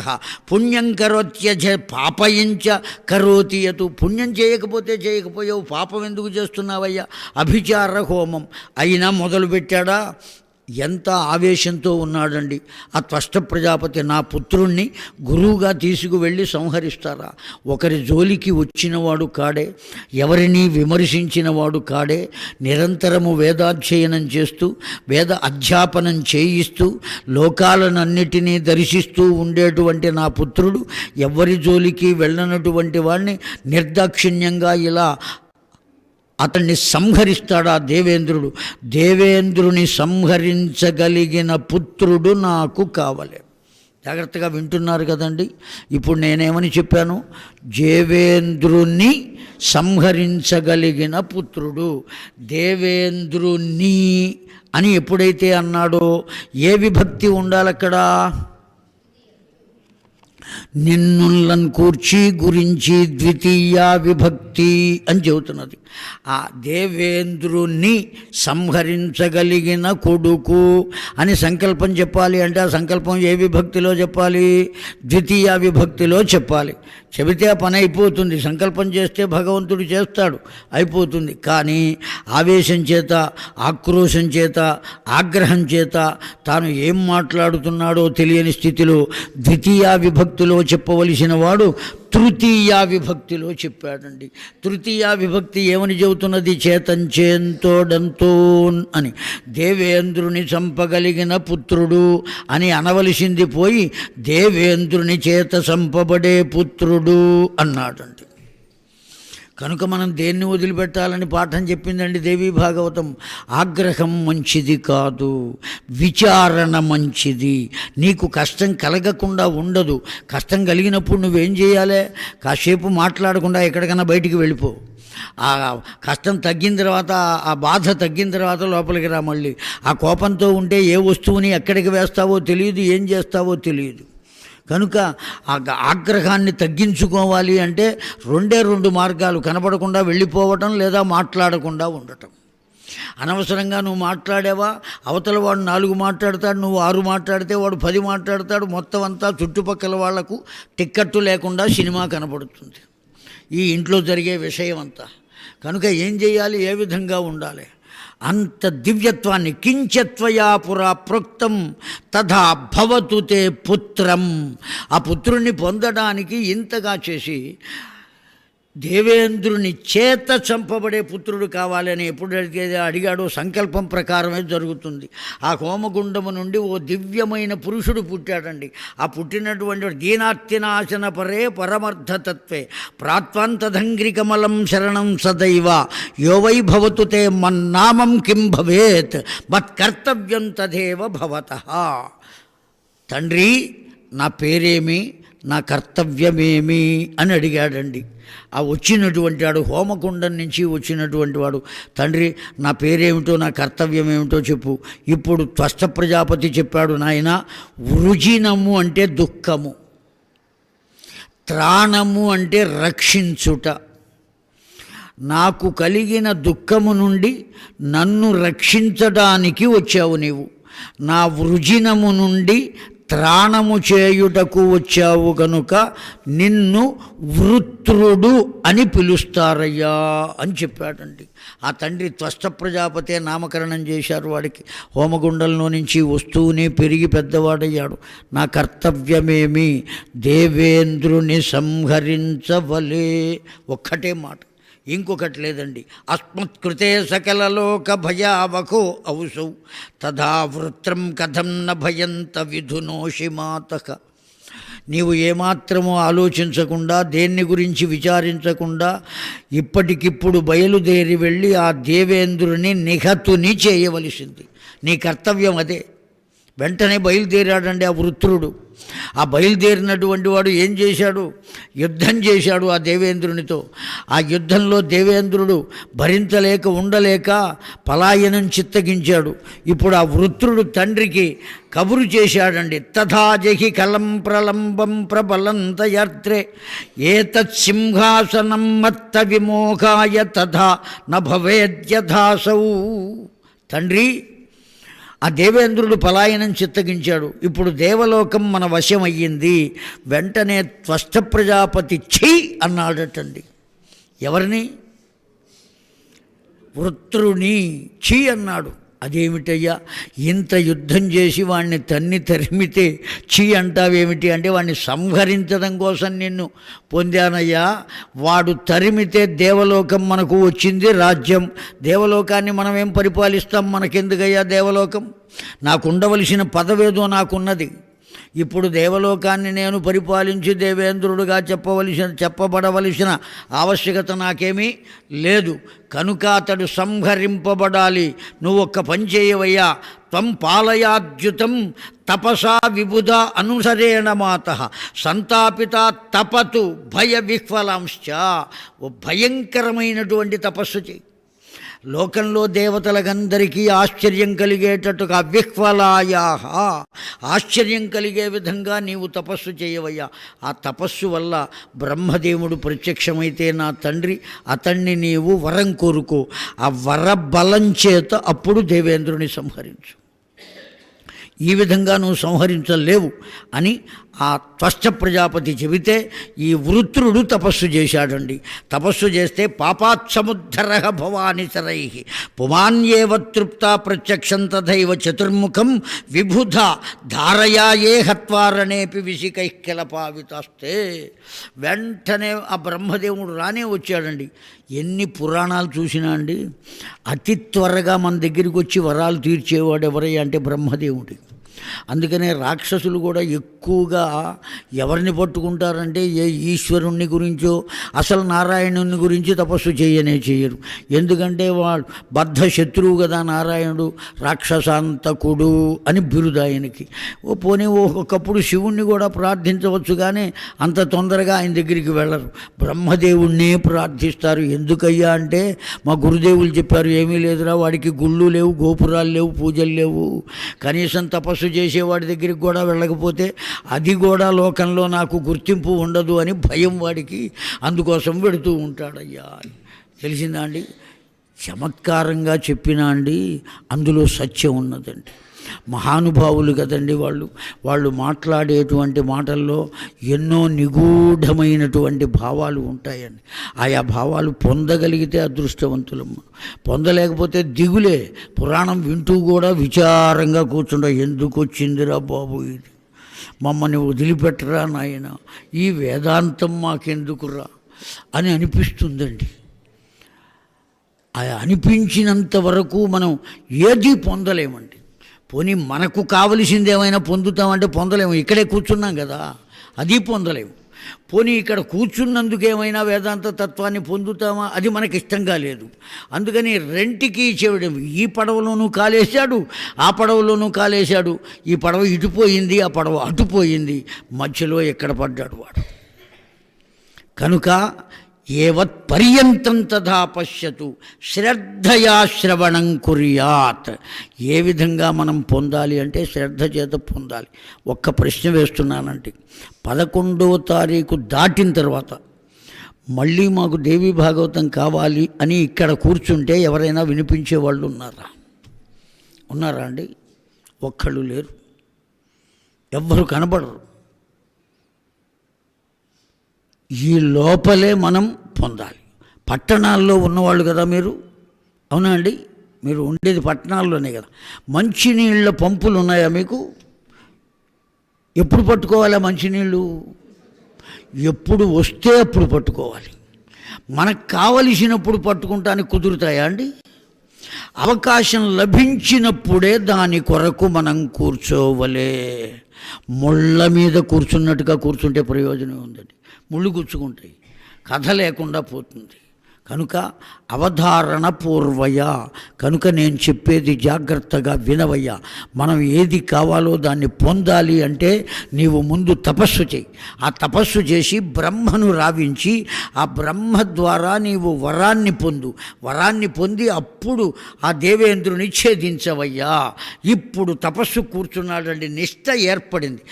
పుణ్యం కరోత్యజ పాపయించ కరోతియతు. పుణ్యం చేయకపోతే చేయకపోయావు, పాపం ఎందుకు చేస్తున్నావయ్యా? అభిచార హోమం అయినా మొదలుపెట్టాడా? ఎంత ఆవేశంతో ఉన్నాడండి ఆ త్వష్ట ప్రజాపతి. నా పుత్రుణ్ణి గురువుగా తీసుకువెళ్ళి సంహరిస్తారా? ఒకరి జోలికి వచ్చినవాడు కాడే, ఎవరిని విమర్శించినవాడు కాడే, నిరంతరము వేదాధ్యయనం చేస్తూ వేద అధ్యాపనం చేయిస్తూ లోకాలనన్నిటినీ దర్శిస్తూ ఉండేటువంటి నా పుత్రుడు ఎవరి జోలికి వెళ్ళనటువంటి వాడిని నిర్దాక్షిణ్యంగా ఇలా అతన్ని సంహరిస్తాడా దేవేంద్రుడు? దేవేంద్రుని సంహరించగలిగిన పుత్రుడు నాకు కావాలి. జాగ్రత్తగా వింటున్నారు కదండి. ఇప్పుడు నేనేమని చెప్పాను? దేవేంద్రుని సంహరించగలిగిన పుత్రుడు. దేవేంద్రుని అని ఎప్పుడైతే అన్నాడో ఏ విభక్తి ఉండాలక్కడ? నిన్నులను కూర్చి గురించి ద్వితీయ విభక్తి అని చెబుతున్నది. ఆ దేవేంద్రుని సంహరించగలిగిన కొడుకు అని సంకల్పం చెప్పాలి అంటే ఆ సంకల్పం ఏ విభక్తిలో చెప్పాలి? ద్వితీయ విభక్తిలో చెప్పాలి. చెబితే ఆ పని అయిపోతుంది. సంకల్పం చేస్తే భగవంతుడు చేస్తాడు, అయిపోతుంది. కానీ ఆవేశం చేత, ఆక్రోశం చేత, ఆగ్రహం చేత తాను ఏం మాట్లాడుతున్నాడో తెలియని స్థితిలో ద్వితీయ విభక్తిలో చెప్పవలసిన వాడు తృతీయ విభక్తిలో చెప్పాడండి. తృతీయ విభక్తి ఏమని చెబుతున్నది? చేతంచేంతోడంతోన్ అని. దేవేంద్రుని చంపగలిగిన పుత్రుడు అని అనవలసింది పోయి దేవేంద్రుని చేత చంపబడే పుత్రుడు అన్నాడండి. కనుక మనం దేన్ని వదిలిపెట్టాలని పాఠం చెప్పిందండి దేవీ భాగవతం. ఆగ్రహం మంచిది కాదు, విచారణ మంచిది. నీకు కష్టం కలగకుండా ఉండదు. కష్టం కలిగినప్పుడు నువ్వేం చేయాలి? కాసేపు మాట్లాడకుండా ఎక్కడికైనా బయటికి వెళ్ళిపో. ఆ కష్టం తగ్గిన తర్వాత, ఆ బాధ తగ్గిన తర్వాత లోపలికి రా. మళ్ళీ ఆ కోపంతో ఉంటే ఏ వస్తువుని ఎక్కడికి వేస్తావో తెలియదు, ఏం చేస్తావో తెలియదు. కనుక ఆ ఆగ్రహాన్ని తగ్గించుకోవాలి అంటే రెండు మార్గాలు: కనపడకుండా వెళ్ళిపోవటం, లేదా మాట్లాడకుండా ఉండటం. అనవసరంగా నువ్వు మాట్లాడావా, అవతల వాడు 4 మాట్లాడతాడు, నువ్వు 6 మాట్లాడితే వాడు 10 మాట్లాడతాడు. మొత్తం అంతా చుట్టుపక్కల వాళ్లకు టిక్కెట్టు లేకుండా సినిమా కనపడుతుంది, ఈ ఇంట్లో జరిగే విషయం అంతా. కనుక ఏం చేయాలి? ఏ విధంగా ఉండాలి? అంత దివ్యత్వాన్ని కించత్వయా పురా ప్రోక్తం తథా భవతు తే పుత్రం. ఆ పుత్రుణ్ణి పొందడానికి ఇంతగా చేసి దేవేంద్రుని చేత చంపబడే పుత్రుడు కావాలని ఎప్పుడైతే అడిగాడో సంకల్పం ప్రకారమే జరుగుతుంది. ఆ హోమగుండము నుండి ఓ దివ్యమైన పురుషుడు పుట్టాడండి. ఆ పుట్టినటువంటి దీనార్తినాశన పరే పరమర్థతత్వే ప్రాత్వాంతధంగ్రికమలం శరణం సదైవ యోవై భవతు తే మన్నామం కిం భవేత్ మత్కర్తవ్యం తదేవ భవతః. తండ్రి, నా పేరేమి, నా కర్తవ్యమేమి అని అడిగాడండి. ఆ వచ్చినటువంటి వాడు, హోమకుండం నుంచి వచ్చినటువంటి వాడు, తండ్రి నా పేరేమిటో, నా కర్తవ్యం ఏమిటో చెప్పు. ఇప్పుడు త్వష్ట ప్రజాపతి చెప్పాడు, నాయన వృజినము అంటే దుఃఖము, త్రాణము అంటే రక్షించుట. నాకు కలిగిన దుఃఖము నుండి నన్ను రక్షించడానికి వచ్చావు నీవు. నా వృజినము నుండి త్రాణము చేయుటకు వచ్చావు కనుక నిన్ను వృత్రుడు అని పిలుస్తారయ్యా అని చెప్పాడండి. ఆ తండ్రి త్వష్ట ప్రజాపతే నామకరణం చేశారు వాడికి. హోమగుండంలో నుంచి వస్తూనే పెరిగి పెద్దవాడయ్యాడు. నా కర్తవ్యమేమి? దేవేంద్రుని సంహరించవలే. ఒక్కటే మాట, ఇంకొకటి లేదండి. అస్మత్కృతే సకల లోక భయావకో ఔసౌ తథా వృత్రం కథం న భయంత విధునోషి మాతక. నీవు ఏమాత్రమూ ఆలోచించకుండా, దేన్ని గురించి విచారించకుండా ఇప్పటికిప్పుడు బయలుదేరి వెళ్ళి ఆ దేవేంద్రుని నిహతుని చేయవలసింది. నీ కర్తవ్యం అదే. వెంటనే బయలుదేరాడండి ఆ వృత్రుడు. ఆ బయలుదేరినటువంటి వాడు ఏం చేశాడు? యుద్ధం చేశాడు ఆ దేవేంద్రునితో. ఆ యుద్ధంలో దేవేంద్రుడు భరించలేక ఉండలేక పలాయనం చిత్తగించాడు. ఇప్పుడు ఆ వృత్రుడు తండ్రికి కబురు చేశాడండి. తథాజహి కలం ప్రలంబం ప్రబలంతయర్త్రే ఏతత్ సింహాసనం మత్త విమోహాయ తథా న భవేద్యథాసౌ. తండ్రి, ఆ దేవేంద్రుడు పలాయనం చిత్తగించాడు. ఇప్పుడు దేవలోకం మన వశం అయ్యింది. వెంటనే త్వష్ట ప్రజాపతి ఛీ అన్నాడటండి. ఎవరిని? వృత్రుని ఛీ అన్నాడు. అదేమిటయ్యా, ఇంత యుద్ధం చేసి వాడిని తరిమితే ఛీ అంటావేమిటి అంటే, వాడిని సంహరించడం కోసం నిన్ను పొందానయ్యా. వాడు తరిమితే దేవలోకం మనకు వచ్చింది, రాజ్యం. దేవలోకాన్ని మనం ఏం పరిపాలిస్తాం? మనకెందుకయ్యా దేవలోకం? నాకు ఉండవలసిన పదవేదో నాకున్నది. ఇప్పుడు దేవలోకాన్ని నేను పరిపాలించి దేవేంద్రుడుగా చెప్పబడవలసిన ఆవశ్యకత నాకేమీ లేదు. కనుక అతడు సంహరింపబడాలి. నువ్వు ఒక్క పని చేయవయ్యా. త్వం పాలయాద్యుతం తపసా విబుధ అనుసరేణ మాత సంతాపిత తపతు భయ విహ్వలాంశ్చ. ఓ భయంకరమైనటువంటి తపస్సు చేయి. లోకంలో దేవతలకందరికీ ఆశ్చర్యం కలిగేటట్టుగా విహ్వలాయా, ఆశ్చర్యం కలిగే విధంగా నీవు తపస్సు చేయవయ్యా. ఆ తపస్సు వల్ల బ్రహ్మదేవుడు ప్రత్యక్షమైతే నా తండ్రి, అతన్ని నీవు వరం కోరుకో. ఆ వర బలం చేత అప్పుడు దేవేంద్రుని సంహరించు. ఈ విధంగా నువ్వు సంహరించలేవు అని ఆ త్వష్ట ప్రజాపతి చెబితే ఈ వృత్రుడు తపస్సు చేశాడండి. తపస్సు చేస్తే పాపాత్సముద్ధర భవానిసరై పుమాన్యేవ తృప్త ప్రత్యక్షం తథైవ చతుర్ముఖం విబుధ ధారయా ఏ హత్వారణేపి విశికైఃకిలపావితాస్తే. వెంటనే ఆ బ్రహ్మదేవుడు రానే వచ్చాడండి. ఎన్ని పురాణాలు చూసినా అండి, అతి త్వరగా మన దగ్గరికి వచ్చి వరాలు తీర్చేవాడు ఎవరయ్యా అంటే బ్రహ్మదేవుడి. అందుకనే రాక్షసులు కూడా ఎక్కువగా ఎవరిని పట్టుకుంటారంటే ఏ ఈశ్వరుణ్ణి గురించో అసలు నారాయణుని గురించి తపస్సు చేయరు. ఎందుకంటే వాడు బద్ధ శత్రువు కదా నారాయణుడు, రాక్షసాంతకుడు అని బిరుదు ఆయనకి. పోనీ ఒక్కొక్కప్పుడు శివుణ్ణి కూడా ప్రార్థించవచ్చు, కానీ అంత తొందరగా ఆయన దగ్గరికి వెళ్ళరు. బ్రహ్మదేవుణ్ణే ప్రార్థిస్తారు. ఎందుకయ్యా అంటే మా గురుదేవులు చెప్పారు, ఏమీ లేదురా, వాడికి గుళ్ళు లేవు, గోపురాలు లేవు, పూజలు లేవు, కనీసం తపస్సు చేసేవాడి దగ్గరికి కూడా వెళ్ళకపోతే అది కూడా లోకంలో నాకు గుర్తింపు ఉండదు అని భయం వాడికి, అందుకోసం పెడుతూ ఉంటాడయ్యా అని. తెలిసిందా అండి? చమత్కారంగా చెప్పినా అండి అందులో సత్యం ఉన్నదండి. మహానుభావులు కదండి వాళ్ళు మాట్లాడేటువంటి మాటల్లో ఎన్నో నిగూఢమైనటువంటి భావాలు ఉంటాయండి. ఆయా భావాలు పొందగలిగితే అదృష్టవంతులమ్మ, పొందలేకపోతే దిగులే. పురాణం వింటూ కూడా విచారంగా కూర్చుంటా, ఎందుకు వచ్చిందిరా బాబు ఇది, మమ్మల్ని వదిలిపెట్టరా నాయన, ఈ వేదాంతం మాకెందుకురా అని అనిపిస్తుందండి. అనిపించినంత వరకు మనం ఏది పొందలేమండి. పోనీ మనకు కావలసింది ఏమైనా పొందుతామంటే పొందలేము, ఇక్కడే కూర్చున్నాం కదా, అది పొందలేము. పోనీ ఇక్కడ కూర్చున్నందుకు ఏమైనా వేదాంత తత్వాన్ని పొందుతామా, అది మనకి ఇష్టంగా లేదు. అందుకని రెంటికి చెవిడం, ఈ పడవలోనూ కాలేశాడు, ఆ పడవలోనూ కాలేశాడు. ఈ పడవ ఇటుపోయింది, ఆ పడవ అటుపోయింది, మధ్యలో ఎక్కడ పడ్డాడు వాడు. కనుక ఏవత్ పర్యంతం తథా పశ్యతు శ్రద్ధయా శ్రవణం కుర్యాత్. ఏ విధంగా మనం పొందాలి అంటే శ్రద్ధ చేత పొందాలి. ఒక్క ప్రశ్న వేస్తున్నానంటే 11వ తారీఖు దాటిన తర్వాత మళ్ళీ మాకు దేవీ భాగవతం కావాలి అని ఇక్కడ కూర్చుంటే ఎవరైనా వినిపించే వాళ్ళు ఉన్నారా అండి? ఒక్కళ్ళు లేరు, ఎవ్వరు కనబడరు. ఈ లోపలే మనం పొందాలి. పట్టణాల్లో ఉన్నవాళ్ళు కదా మీరు, అవునా అండి? మీరు ఉండేది పట్టణాల్లోనే కదా. మంచినీళ్ళ పంపులు ఉన్నాయా మీకు? ఎప్పుడు పట్టుకోవాలా మంచినీళ్ళు? ఎప్పుడు వస్తే అప్పుడు పట్టుకోవాలి. మనకు కావలసినప్పుడు పట్టుకుంటానికి కుదురుతాయా అండి? అవకాశం లభించినప్పుడే దాని కొరకు మనం కూర్చోవలే. ముళ్ళ మీద కూర్చున్నట్టుగా కూర్చుంటే ప్రయోజనం ఉందండి. ముళ్ళు గుచ్చుకుంటాయి, కథ లేకుండా పోతుంది. కనుక అవధారణ పూర్వయ. కనుక నేను చెప్పేది జాగ్రత్తగా వినవయ్యా. మనం ఏది కావాలో దాన్ని పొందాలి అంటే నీవు ముందు తపస్సు చేయి. ఆ తపస్సు చేసి బ్రహ్మను రావించి ఆ బ్రహ్మ ద్వారా నీవు వరాన్ని పొందు. వరాన్ని పొంది అప్పుడు ఆ దేవేంద్రుని ఛేదించవయ్యా. ఇప్పుడు తపస్సు కూర్చున్నాడండి, నిష్ట ఏర్పడింది.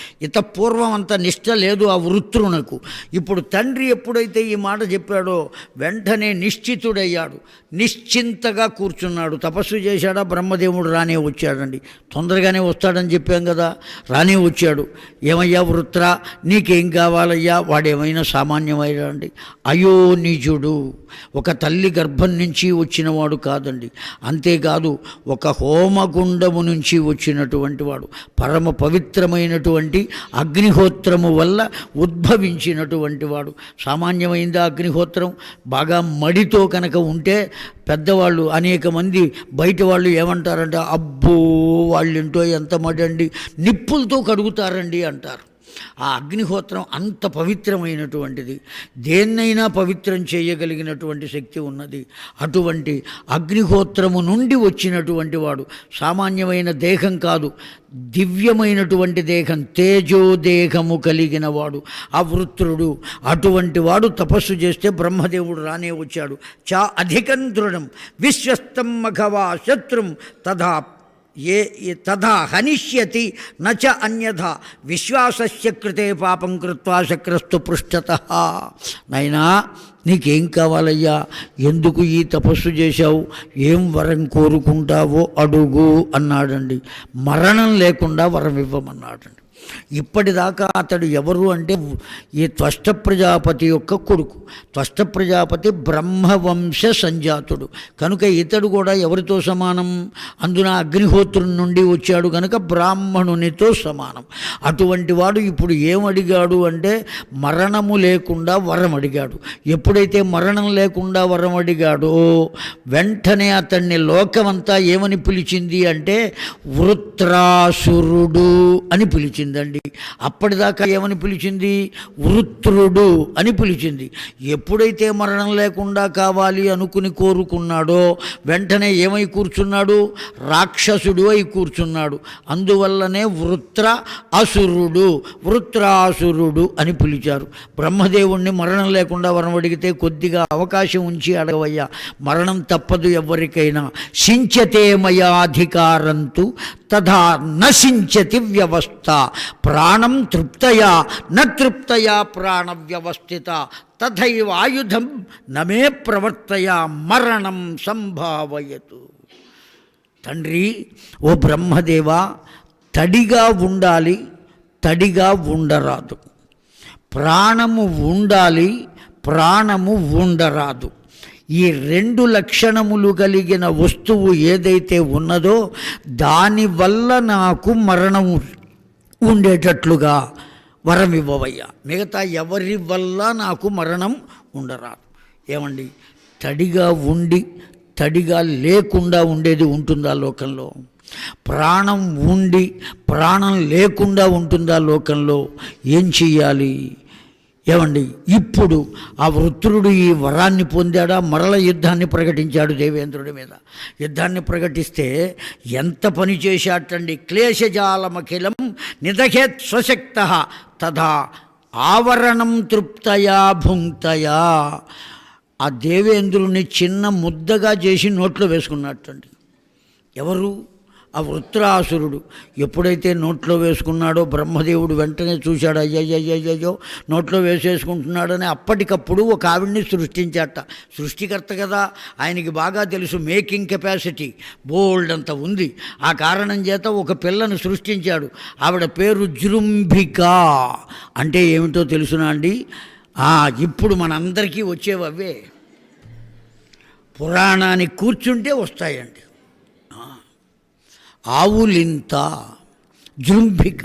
పూర్వం అంత నిష్ట లేదు ఆ వృత్రునకు. ఇప్పుడు తండ్రి ఎప్పుడైతే ఈ మాట చెప్పాడో వెంటనే నిశ్చితుడయ్యాడు, నిశ్చింతగా కూర్చున్నాడు. తపస్సు చేశాడా? బ్రహ్మదేవుడు రానే వచ్చాడండి. తొందరగానే వస్తాడని చెప్పాం కదా, రానే వచ్చాడు. ఏమయ్యా వృత్ర, నీకేం కావాలయ్యా? వాడేమైనా సామాన్యమయ్యా అండి? అయో నిజుడు, ఒక తల్లి గర్భం నుంచి వచ్చినవాడు కాదండి. అంతేకాదు ఒక హోమగుండము నుంచి వచ్చినటువంటి వాడు, పరమ పవిత్రమైనటువంటి అగ్నిహోత్రము వల్ల ఉద్భవించినటువంటి వాడు. సామాన్యమైందా అగ్నిహోత్రం? బాగా మడి తడితో కనుక ఉంటే పెద్దవాళ్ళు అనేక మంది బయట వాళ్ళు ఏమంటారంటే, అబ్బో వాళ్ళింటో ఎంత మడండి, నిప్పులతో కడుగుతారండి అంటారు. ఆ అగ్నిహోత్రం అంత పవిత్రమైనటువంటిది, దేన్నైనా పవిత్రం చేయగలిగినటువంటి శక్తి ఉన్నది. అటువంటి అగ్నిహోత్రము నుండి వచ్చినటువంటి వాడు సామాన్యమైన దేహం కాదు, దివ్యమైనటువంటి దేహం, తేజోదేహము కలిగిన వాడు ఆ వృత్రుడు. అటువంటి వాడు తపస్సు చేస్తే బ్రహ్మదేవుడు రానే వచ్చాడు. చా అధికం దృఢం విశ్వస్తం మఘవా శత్రుం తథా హనిష్యతి నచ అన్యథా విశ్వాసస్య కృతే పాపం కృత్వా శక్రస్తు పృష్ఠతః. నైనా నీకేం కావాలయ్యా, ఎందుకు ఈ తపస్సు చేశావు, ఏం వరం కోరుకుంటావో అడుగు అన్నాడండి. మరణం లేకుండా వరం ఇవ్వమన్నాడండి. ఇప్పటిదాకా అతడు ఎవరు అంటే ఈ త్వష్ట ప్రజాపతి యొక్క కొడుకు. త్వష్ట ప్రజాపతి బ్రహ్మవంశ సంజాతుడు కనుక ఇతడు కూడా ఎవరితో సమానం, అందున అగ్నిహోత్రుని నుండి వచ్చాడు కనుక బ్రాహ్మణునితో సమానం. అటువంటి వాడు ఇప్పుడు ఏమడిగాడు అంటే మరణము లేకుండా వరం అడిగాడు. ఎప్పుడైతే మరణం లేకుండా వరం అడిగాడో వెంటనే అతన్ని లోకమంతా ఏమని పిలిచింది అంటే వృత్రాసురుడు అని పిలిచింది. అప్పటిదాకా ఏమని పిలిచింది, వృత్రుడు అని పిలిచింది. ఎప్పుడైతే మరణం లేకుండా కావాలి అనుకుని కోరుకున్నాడో వెంటనే ఏమై కూర్చున్నాడు, రాక్షసుడు అయి కూర్చున్నాడు. అందువల్లనే వృత్ర అసురుడు, వృత్రాసురుడు అని పిలిచారు. బ్రహ్మదేవుణ్ణి మరణం లేకుండా వరం అడిగితే కొద్దిగా అవకాశం ఉంచి అడగవయ్యా, మరణం తప్పదు ఎవరికైనా. సించతే మయాధికారంతు తథా నశించతి వ్యవస్థ, ప్రాణం తృప్తయా న తృప్తయా ప్రాణ వ్యవస్థిత, తథైవ ఆయుధం నమే ప్రవర్తయా మరణం సంభావయతు. తండ్రి, ఓ బ్రహ్మదేవా, తడిగా ఉండాలి, తడిగా ఉండరాదు. ప్రాణము ఉండాలి, ప్రాణము ఉండరాదు. ఈ రెండు లక్షణములు కలిగిన వస్తువు ఏదైతే ఉన్నదో దానివల్ల నాకు మరణం ఉండేటట్లుగా వరం ఇవ్వవయ్యా, మిగతా ఎవరి వల్ల నాకు మరణం ఉండరాదు. ఏమండి, తడిగా ఉండి తడిగా లేకుండా ఉండేది ఉంటుందా లోకంలో? ప్రాణం ఉండి ప్రాణం లేకుండా ఉంటుందా లోకంలో? ఏం చెయ్యాలి? ఏమండి, ఇప్పుడు ఆ వృత్రుడు ఈ వరాన్ని పొందాడా, మరల యుద్ధాన్ని ప్రకటించాడు దేవేంద్రుడి మీద. యుద్ధాన్ని ప్రకటిస్తే ఎంత పని చేశాటండి. క్లేశజాలమఖిలం నిదహేత్ స్వశక్త తథా ఆవరణం తృప్తయా భుంక్తయా. ఆ దేవేంద్రుని చిన్న ముద్దగా చేసి నోట్లో వేసుకున్నట్టండి. ఎవరు? ఆ వృత్రాసురుడు. ఎప్పుడైతే నోట్లో వేసుకున్నాడో బ్రహ్మదేవుడు వెంటనే చూశాడు, అయ్యయ్యయ్యయ్యో నోట్లో వేసేసుకుంటున్నాడని. అప్పటికప్పుడు ఒక ఆవిడ్ని సృష్టించాట. సృష్టికర్త కదా, ఆయనకి బాగా తెలుసు మేకింగ్ కెపాసిటీ బోల్డ్ అంత ఉంది. ఆ కారణం చేత ఒక పిల్లను సృష్టించాడు. ఆవిడ పేరు జృంభిక. అంటే ఏమిటో తెలుసునా అండి? ఇప్పుడు మనందరికీ వచ్చేవే, పురాణానికి కూర్చుంటే వస్తాయండి. ఆవులింత, జృంభిక,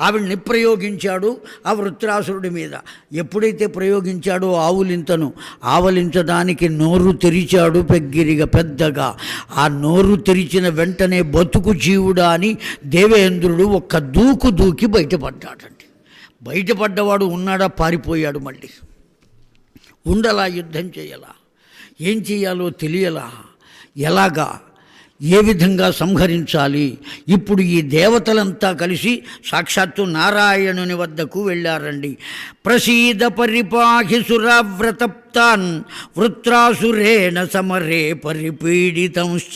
ఆవిడ్ని ప్రయోగించాడు ఆ వృత్రాసురుడి మీద. ఎప్పుడైతే ప్రయోగించాడో ఆవులింతను, ఆవలించడానికి నోరు తెరిచాడు పెగ్గిరిగా పెద్దగా. ఆ నోరు తెరిచిన వెంటనే బతుకు జీవుడా అని దేవేంద్రుడు ఒక్క దూకు దూకి బయటపడ్డాడండి. బయటపడ్డవాడు ఉన్నాడా, పారిపోయాడు. మళ్ళీ ఉండలా, యుద్ధం చేయాలా, ఏం చేయాలో తెలియలా, ఎలాగా, ఏ విధంగా సంహరించాలి. ఇప్పుడు ఈ దేవతలంతా కలిసి సాక్షాత్తు నారాయణుని వద్దకు వెళ్ళారండి. ప్రసీద పరిపాహి సురావ్రతప్తాన్ వృత్రాసురేణ సమరే పరిపీడితంశ్చ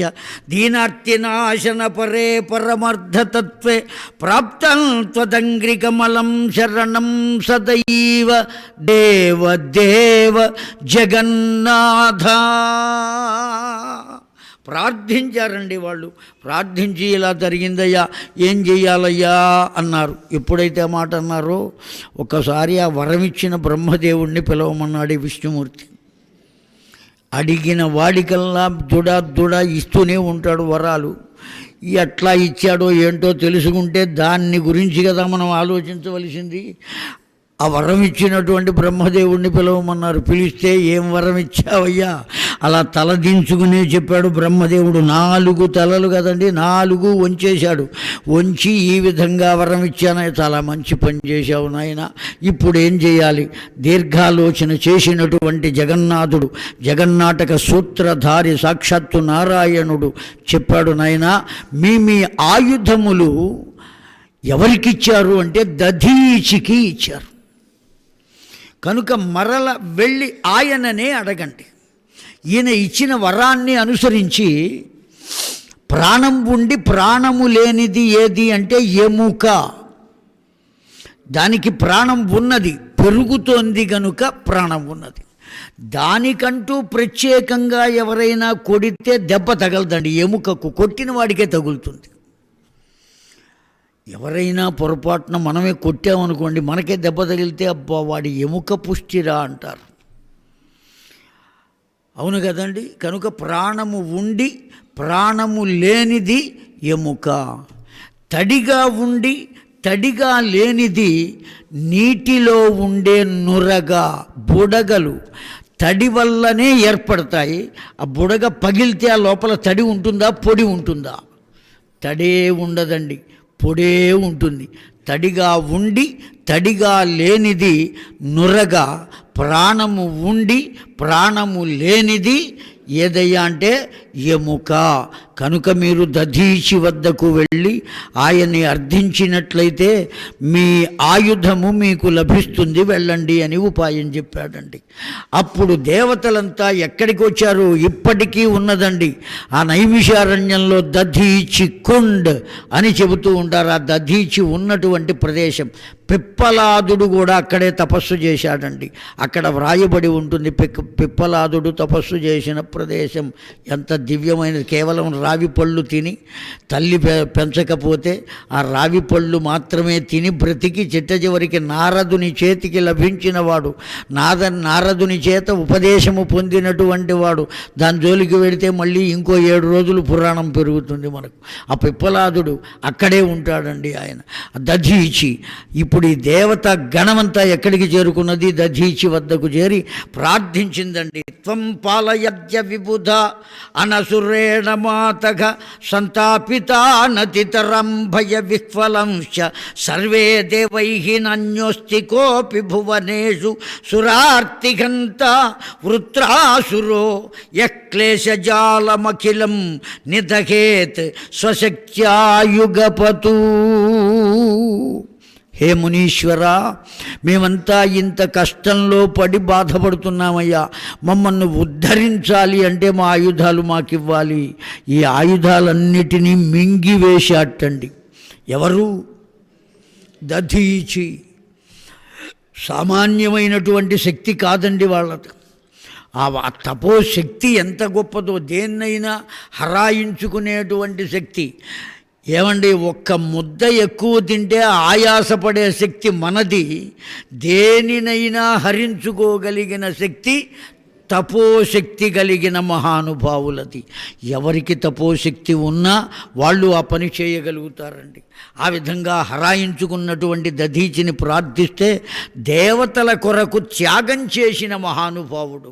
దీనార్తినాశన పరే పరమర్ధతత్వే ప్రాప్తం త్వదంగ్రికమలం శరణం సదైవ దేవదేవ జగన్నాథ. ప్రార్థించారండి వాళ్ళు. ప్రార్థించి ఇలా జరిగిందయ్యా, ఏం చెయ్యాలయ్యా అన్నారు. ఎప్పుడైతే ఆ మాట అన్నారో ఒకసారి ఆ వరమిచ్చిన బ్రహ్మదేవుణ్ణి పిలవమన్నాడు విష్ణుమూర్తి. అడిగిన వాడికల్లా దుడ ఇస్తూనే ఉంటాడు వరాలు. ఎట్లా ఇచ్చాడో ఏంటో తెలుసుకుంటే దాన్ని గురించి కదా మనం ఆలోచించవలసింది. ఆ వరం ఇచ్చినటువంటి బ్రహ్మదేవుడిని పిలవమన్నారు. పిలిస్తే ఏం వరం ఇచ్చావయ్యా? అలా తల దించుకునే చెప్పాడు బ్రహ్మదేవుడు. 4 తలలు కదండి, 4 వంచేశాడు. వంచి ఈ విధంగా వరం ఇచ్చాను. చాలా మంచి పని చేశావు నాయన, ఇప్పుడు ఏం చేయాలి? దీర్ఘాలోచన చేసినటువంటి జగన్నాథుడు, జగన్నాటక సూత్రధారి సాక్షాత్తు నారాయణుడు చెప్పాడు, నాయన మీ ఆయుధములు ఎవరికిచ్చారు అంటే దధీచికి ఇచ్చారు. కనుక మరల వెళ్ళి ఆయననే అడగండి. ఈయన ఇచ్చిన వరాన్ని అనుసరించి ప్రాణం ఉండి ప్రాణము లేనిది ఏది అంటే ఎముక. దానికి ప్రాణం ఉన్నది, పెరుగుతోంది గనుక ప్రాణం ఉన్నది. దానికంటూ ప్రత్యేకంగా ఎవరైనా కొడితే దెబ్బ తగలదండి, ఎముకకు కొట్టిన వాడికే తగులుతుంది. ఎవరైనా పొరపాటున మనమే కొట్టామనుకోండి, మనకే దెబ్బ తగిలితే అబ్బా వాడి ఎముక పుష్టిరా అంటారు. అవును కదండి. కనుక ప్రాణము ఉండి ప్రాణము లేనిది ఎముక. తడిగా ఉండి తడిగా లేనిది నీటిలో ఉండే నురగ, బుడగలు. తడి వల్లనే ఏర్పడతాయి. ఆ బుడగ పగిలితే ఆ లోపల తడి ఉంటుందా, పొడి ఉంటుందా? తడే ఉండదండి, పొడే ఉంటుంది. తడిగా ఉండి తడిగా లేనిది నురగ, ప్రాణము ఉండి ప్రాణము లేనిది ఏదయ్యా అంటే ఎముక. కనుక మీరు దధీచి వద్దకు వెళ్ళి ఆయన్ని అర్థించినట్లయితే మీ ఆయుధము మీకు లభిస్తుంది, వెళ్ళండి అని ఉపాయం చెప్పాడండి. అప్పుడు దేవతలంతా ఎక్కడికి వచ్చారు? ఇప్పటికీ ఉన్నదండి ఆ నైమిషారణ్యంలో దధీచి కుండ్ అని చెబుతూ ఉంటారు. ఆ దధీచి ఉన్నటువంటి ప్రదేశం. పిప్పలాదుడు కూడా అక్కడే తపస్సు చేశాడండి. అక్కడ వ్రాయబడి ఉంటుంది పిప్పలాదుడు తపస్సు చేసిన ప్రదేశం ఎంత దివ్యమైనది. కేవలం రావి పళ్ళు తిని, తల్లి పెంచకపోతే ఆ రావి పళ్ళు మాత్రమే తిని బ్రతికి చిట్ట చివరికి నారదుని చేతికి లభించిన వాడు, నారదుని చేత ఉపదేశము పొందినటువంటి వాడు. దాని జోలికి వెడితే మళ్ళీ ఇంకో 7 రోజులు పురాణం పెరుగుతుంది మనకు. ఆ పిప్పలాదుడు అక్కడే ఉంటాడండి ఆయన, దధీచి. ఇప్పుడు ఈ దేవత గణమంతా ఎక్కడికి చేరుకున్నది? దధీచి వద్దకు చేరి ప్రార్థించిందండి. త్వం పాలయద్య విబుధ అనసురేణ మాతగ సంతాపితా నతితరం భయ విహ్వలంశ సర్వే దేవైః నన్యోస్తి కోపి భువనేషు సురార్తిఘంత వృత్రాసురో యక్లేశజాలమఖిలం నిదహేత్ స్వశక్త్యాయుగపతూ. హే మునీశ్వరా, మేమంతా ఇంత కష్టంలో పడి బాధపడుతున్నామయ్యా, మమ్మల్ని ఉద్ధరించాలి అంటే మా ఆయుధాలు మాకివ్వాలి. ఈ ఆయుధాలన్నిటినీ మింగివేశాటండి. ఎవరు? దధీచి. సామాన్యమైనటువంటి శక్తి కాదండి వాళ్ళది. ఆ తపోశక్తి ఎంత గొప్పదో, దేన్నైనా హరాయించుకునేటువంటి శక్తి. ఏమండి, ఒక్క ముద్ద ఎక్కువ తింటే ఆయాసపడే శక్తి మనది. దేనినైనా హరించుకోగలిగిన శక్తి తపోశక్తి కలిగిన మహానుభావులది. ఎవరికి తపోశక్తి ఉన్నా వాళ్ళు ఆ పని చేయగలుగుతారండి. ఆ విధంగా హరాయించుకున్నటువంటి దధీచిని ప్రార్థిస్తే దేవతల కొరకు త్యాగం చేసిన మహానుభావుడు.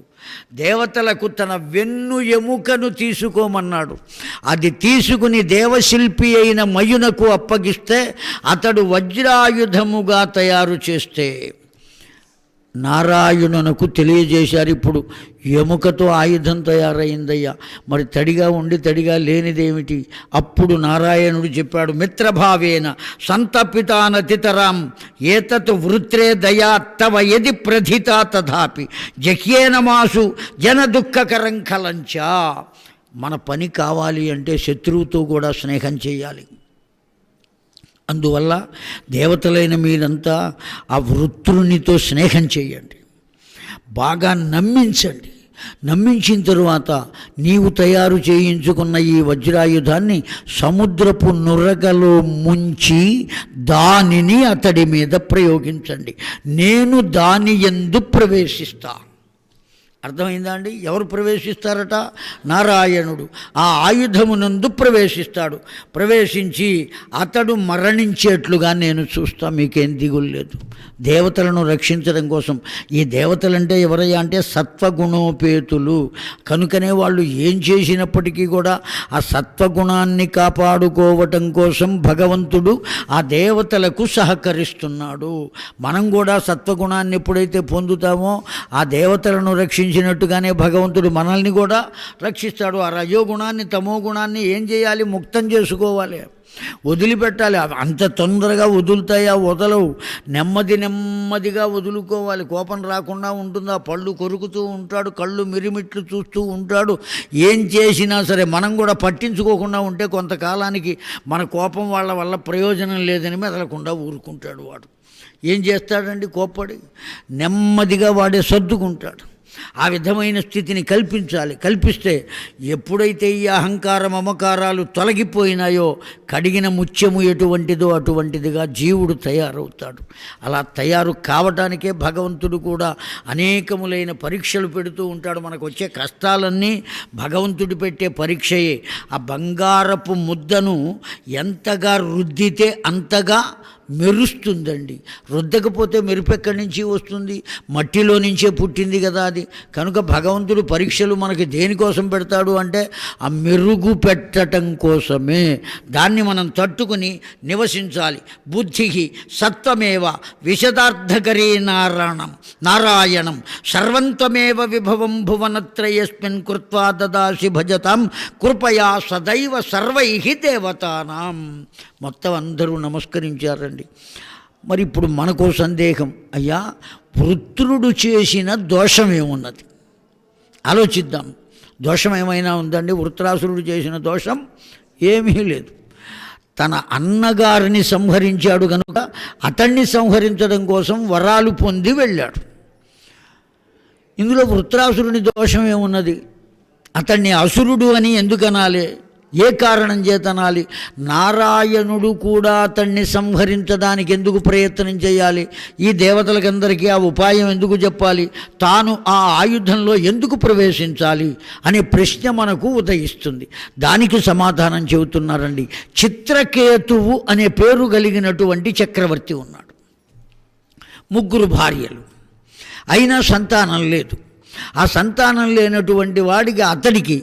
దేవతలకు తన వెన్ను ఎముకను తీసుకోమన్నాడు. అది తీసుకుని దేవశిల్పి అయిన మయునకు అప్పగిస్తే అతడు వజ్రాయుధముగా తయారు చేస్తే నారాయణునకు తెలియజేశారు. ఇప్పుడు ఎముకతో ఆయుధం తయారైందయ్యా, మరి తడిగా ఉండి తడిగా లేనిదేమిటి? అప్పుడు నారాయణుడు చెప్పాడు, మిత్రభావేన సంతపితానతితరాం ఏతత్ వృత్రే దయా తవ యది ప్రథితా తథాపి జహ్యేనమాసు జన దుఃఖకరం కలంచ. మన పని కావాలి అంటే శత్రువుతో కూడా స్నేహం చేయాలి. అందువల్ల దేవతలైన మీరంతా ఆ వృత్రునితో స్నేహం చేయండి, బాగా నమ్మించండి. నమ్మించిన తరువాత నీవు తయారు చేయించుకున్న ఈ వజ్రాయుధాన్ని సముద్రపు నురగలో ముంచి దానిని అతడి మీద ప్రయోగించండి, నేను దాని యందు ప్రవేశిస్తా. అర్థమైందా అండి? ఎవరు ప్రవేశిస్తారట? నారాయణుడు ఆ ఆయుధమునందు ప్రవేశిస్తాడు. ప్రవేశించి అతడు మరణించేట్లుగా నేను చూస్తా, మీకేం దిగులు లేదు. దేవతలను రక్షించడం కోసం. ఈ దేవతలంటే ఎవరయ్యా అంటే సత్వగుణోపేతులు. కనుకనే వాళ్ళు ఏం చేసినప్పటికీ కూడా ఆ సత్వగుణాన్ని కాపాడుకోవటం కోసం భగవంతుడు ఆ దేవతలకు సహకరిస్తున్నాడు. మనం కూడా సత్వగుణాన్ని ఎప్పుడైతే పొందుతామో ఆ దేవతలను రక్షించినట్టుగానే భగవంతుడు మనల్ని కూడా రక్షిస్తాడు. ఆ రజోగుణాన్ని తమో గుణాన్ని ఏం చేయాలి? ముక్తం చేసుకోవాలి, వదిలిపెట్టాలి. అంత తొందరగా వదులుతాయా? వదలవు. నెమ్మదిగా వదులుకోవాలి. కోపం రాకుండా ఉంటుందా? పళ్ళు కొరుకుతూ ఉంటాడు, కళ్ళు మిరిమిట్లు చూస్తూ ఉంటాడు. ఏం చేసినా సరే మనం కూడా పట్టించుకోకుండా ఉంటే కొంతకాలానికి మన కోపం వాళ్ళ వల్ల ప్రయోజనం లేదని మెదలకుండా ఊరుకుంటాడు. వాడు ఏం చేస్తాడండి? కోప్పడి నెమ్మదిగా వాడే సర్దుకుంటాడు. ఆ విధమైన స్థితిని కల్పించాలి. కల్పిస్తే ఎప్పుడైతే ఈ అహంకార మమకారాలు తొలగిపోయినాయో కడిగిన ముత్యము ఎటువంటిదో అటువంటిదిగా జీవుడు తయారవుతాడు. అలా తయారు కావటానికే భగవంతుడు కూడా అనేకములైన పరీక్షలు పెడుతూ ఉంటాడు. మనకు వచ్చే కష్టాలన్నీ భగవంతుడు పెట్టే పరీక్షయే. ఆ బంగారపు ముద్దను ఎంతగా రుద్దితే అంతగా మెరుస్తుందండి. రుద్దకపోతే మెరుపు ఎక్కడి నుంచి వస్తుంది? మట్టిలో నుంచే పుట్టింది కదా అది. కనుక భగవంతుడు పరీక్షలు మనకి దేనికోసం పెడతాడు అంటే ఆ మెరుగు పెట్టడం కోసమే. దాన్ని మనం తట్టుకుని నివసించాలి. బుద్ధి సత్వమేవ విశదార్థకరీ నారాయణం సర్వంతమేవ విభవం భువనత్రయస్మిన్ కృత్వా దదాసి భజతాం కృపయా సదైవ సర్వై దేవతానాం. మొత్తం అందరూ నమస్కరించారండి. మరి ఇప్పుడు మనకో సందేహం, అయ్యా వృత్రుడు చేసిన దోషం ఏమున్నది? ఆలోచిద్దాం. దోషం ఏమైనా ఉందండి? వృత్రాసురుడు చేసిన దోషం ఏమీ లేదు. తన అన్నగారిని సంహరించాడు కనుక అతన్ని సంహరించడం కోసం వరాలు పొంది వెళ్ళాడు. ఇందులో వృత్రాసురుని దోషం ఏమున్నది? అతన్ని అసురుడు అని ఎందుకనాలి? ఏ కారణం చేతనాలి? నారాయణుడు కూడా అతన్ని సంహరించడానికి ఎందుకు ప్రయత్నం చేయాలి? ఈ దేవతలకందరికీ ఆ ఉపాయం ఎందుకు చెప్పాలి? తాను ఆ ఆయుధంలో ఎందుకు ప్రవేశించాలి అనే ప్రశ్న మనకు ఉదయిస్తుంది. దానికి సమాధానం చెబుతున్నారండి. చిత్రకేతువు అనే పేరు కలిగినటువంటి చక్రవర్తి ఉన్నాడు. 3 భార్యలు, అయినా సంతానం లేదు. ఆ సంతానం లేనటువంటి వాడికి అతడికి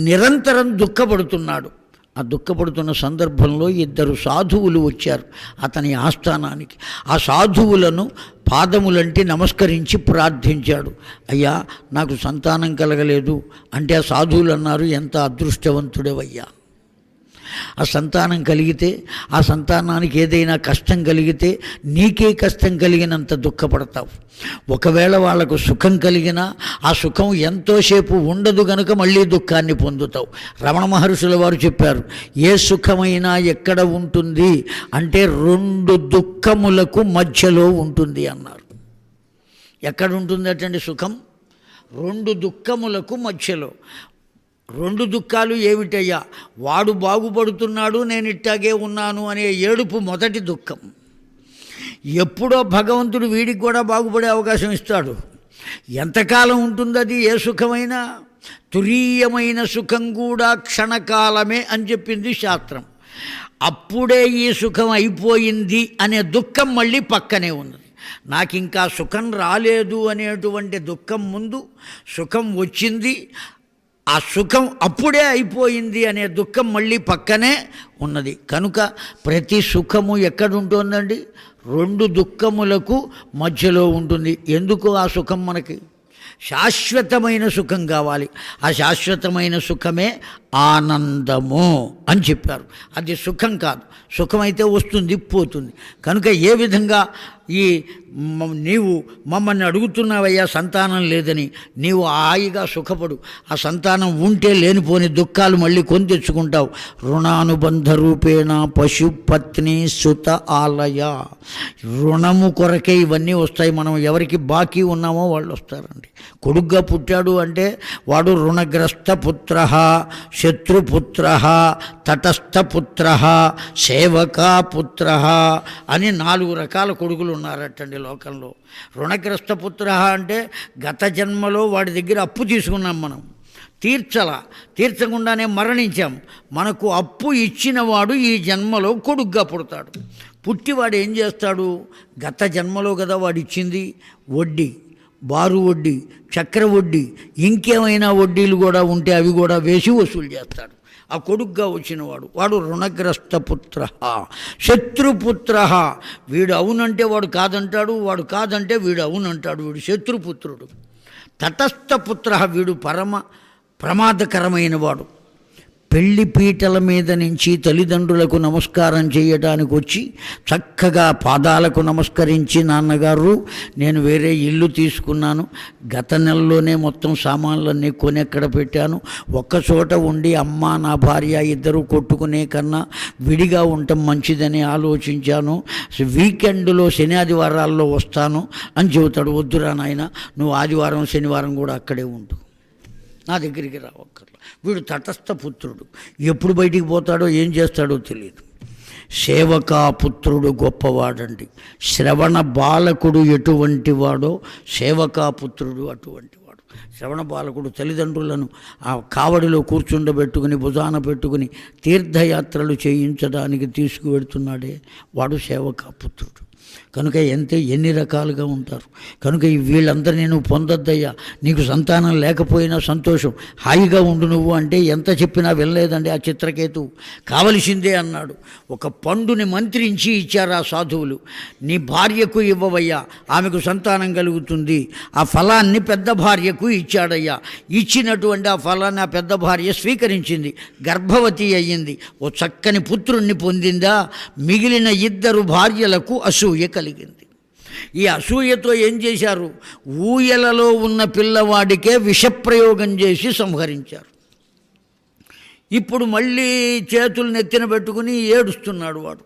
నిరంతరం దుఃఖపడుతున్నాడు. ఆ దుఃఖపడుతున్న సందర్భంలో 2 సాధువులు వచ్చారు అతని ఆస్థానానికి. ఆ సాధువులను పాదములంటి నమస్కరించి ప్రార్థించాడు. అయ్యా నాకు సంతానం కలగలేదు అంటే ఆ సాధువులు అన్నారు, ఎంత అదృష్టవంతుడవయ్యా. ఆ సంతానం కలిగితే, ఆ సంతానానికి ఏదైనా కష్టం కలిగితే నీకే కష్టం కలిగినంత దుఃఖపడతావు. ఒకవేళ వాళ్లకు సుఖం కలిగినా ఆ సుఖం ఎంతోసేపు ఉండదు గనుక మళ్ళీ దుఃఖాన్ని పొందుతావు. రమణ మహర్షుల వారు చెప్పారు, ఏ సుఖమైనా ఎక్కడ ఉంటుంది అంటే 2 దుఃఖములకు మధ్యలో ఉంటుంది అన్నారు. ఎక్కడ ఉంటుంది అటండి సుఖం? 2 దుఃఖములకు మధ్యలో. 2 దుఃఖాలు ఏమిటయ్యా? వాడు బాగుపడుతున్నాడు, నేను ఇట్టాగే ఉన్నాను అనే ఏడుపు మొదటి దుఃఖం. ఎప్పుడో భగవంతుడు వీడికి కూడా బాగుపడే అవకాశం ఇస్తాడు. ఎంతకాలం ఉంటుంది అది? ఏ సుఖమైనా తురీయమైన సుఖం కూడా క్షణకాలమే అని చెప్పింది శాస్త్రం. అప్పుడే ఈ సుఖం అయిపోయింది అనే దుఃఖం మళ్ళీ పక్కనే ఉన్నది. నాకు ఇంకా సుఖం రాలేదు అనేటువంటి దుఃఖం ముందు, సుఖం వచ్చింది ఆ సుఖం అప్పుడే అయిపోయింది అనే దుఃఖం మళ్ళీ పక్కనే ఉన్నది. కనుక ప్రతి సుఖము ఎక్కడుంటుందండి? 2 దుఃఖములకు మధ్యలో ఉంటుంది. ఎందుకు ఆ సుఖం మనకి? శాశ్వతమైన సుఖం కావాలి. ఆ శాశ్వతమైన సుఖమే ఆనందము అని చెప్పారు. అది సుఖం కాదు. సుఖమైతే వస్తుంది, పోతుంది. కనుక ఏ విధంగా ఈ నీవు మమ్మల్ని అడుగుతున్నావయ్యా సంతానం లేదని, నీవు హాయిగా సుఖపడు. ఆ సంతానం ఉంటే లేనిపోని దుఃఖాలు మళ్ళీ కొని తెచ్చుకుంటావు. రుణానుబంధ రూపేణ పశు పత్ని సుత ఆలయ. రుణము కొరకే ఇవన్నీ వస్తాయి. మనం ఎవరికి బాకీ ఉన్నామో వాళ్ళు వస్తారండి. కొడుగ్గా పుట్టాడు అంటే వాడు రుణగ్రస్త పుత్ర, శత్రుపుత్ర, తటస్థపుత్ర, సేవకా పుత్ర అని 4 రకాల కొడుకులు ఉన్నారటండి లోకంలో. రుణగ్రస్త పుత్ర అంటే గత జన్మలో వాడి దగ్గర అప్పు తీసుకున్నాం మనం, తీర్చకుండానే మరణించాం. మనకు అప్పు ఇచ్చినవాడు ఈ జన్మలో కొడుగ్గా పుడతాడు. పుట్టివాడు ఏం చేస్తాడు? గత జన్మలో కదా వాడు ఇచ్చింది వడ్డీ, బారు వడ్డీ, చక్ర వడ్డీ, ఇంకేమైనా వడ్డీలు కూడా ఉంటే అవి కూడా వేసి వసూలు చేస్తాడు. ఆ కొడుగ్గా వచ్చినవాడు వాడు రుణగ్రస్త పుత్ర, శత్రుపుత్ర. వీడు అవునంటే వాడు కాదంటాడు, వాడు కాదంటే వీడు అవునంటాడు. వీడు శత్రుపుత్రుడు. తటస్థ పుత్ర, వీడు ప్రమాదకరమైన వాడు. పెళ్లి పీటల మీద నుంచి తల్లిదండ్రులకు నమస్కారం చేయడానికి వచ్చి చక్కగా పాదాలకు నమస్కరించి, నాన్నగారు నేను వేరే ఇల్లు తీసుకున్నాను, గత నెలలోనే మొత్తం సామాన్లన్నీ కొని ఎక్కడ పెట్టాను, ఒక్కచోట ఉండి అమ్మ నా భార్య ఇద్దరు కొట్టుకునే కన్నా విడిగా ఉండటం మంచిదని ఆలోచించాను, వీకెండ్లో శని ఆదివారాల్లో వస్తాను అని చెబుతాడు. వద్దురా నాయన, నువ్వు ఆదివారం శనివారం కూడా అక్కడే ఉండు, నా దగ్గరికి రావక్కర్లా. వీడు తటస్థ పుత్రుడు. ఎప్పుడు బయటికి పోతాడో ఏం చేస్తాడో తెలియదు. సేవకాపుత్రుడు గొప్పవాడండి. శ్రవణ బాలకుడు ఎటువంటి వాడో సేవకాపుత్రుడు అటువంటి వాడు. శ్రవణ బాలకుడు తల్లిదండ్రులను ఆ కావడిలో కూర్చుండబెట్టుకుని భుజాన పెట్టుకుని తీర్థయాత్రలు చేయించడానికి తీసుకువెడుతున్నాడే వాడు సేవకాపుత్రుడు. కనుక ఎన్ని రకాలుగా ఉంటారు. కనుక వీళ్ళందరినీ నువ్వు పొందొద్దయ్యా, నీకు సంతానం లేకపోయినా సంతోషం, హాయిగా ఉండు నువ్వు అంటే ఎంత చెప్పినా వెళ్ళలేదండి ఆ చిత్రకేతు. కావలసిందే అన్నాడు. ఒక పండుని మంత్రించి ఇచ్చారు ఆ సాధువులు. నీ భార్యకు ఇవ్వవయ్యా, ఆమెకు సంతానం కలుగుతుంది. ఆ ఫలాన్ని పెద్ద భార్యకు ఇచ్చాడయ్యా. ఇచ్చినటువంటి ఆ ఫలాన్ని ఆ పెద్ద భార్య స్వీకరించింది, గర్భవతి అయ్యింది, ఓ చక్కని పుత్రుణ్ణి పొందిందా. మిగిలిన ఇద్దరు భార్యలకు అసూయ కలిగింది. ఈ అసూయతో ఏం చేశారు? ఊయలలో ఉన్న పిల్లవాడికే విషప్రయోగం చేసి సంహరించారు. ఇప్పుడు మళ్ళీ చేతులు నెత్తిన పెట్టుకుని ఏడుస్తున్నాడు వాడు.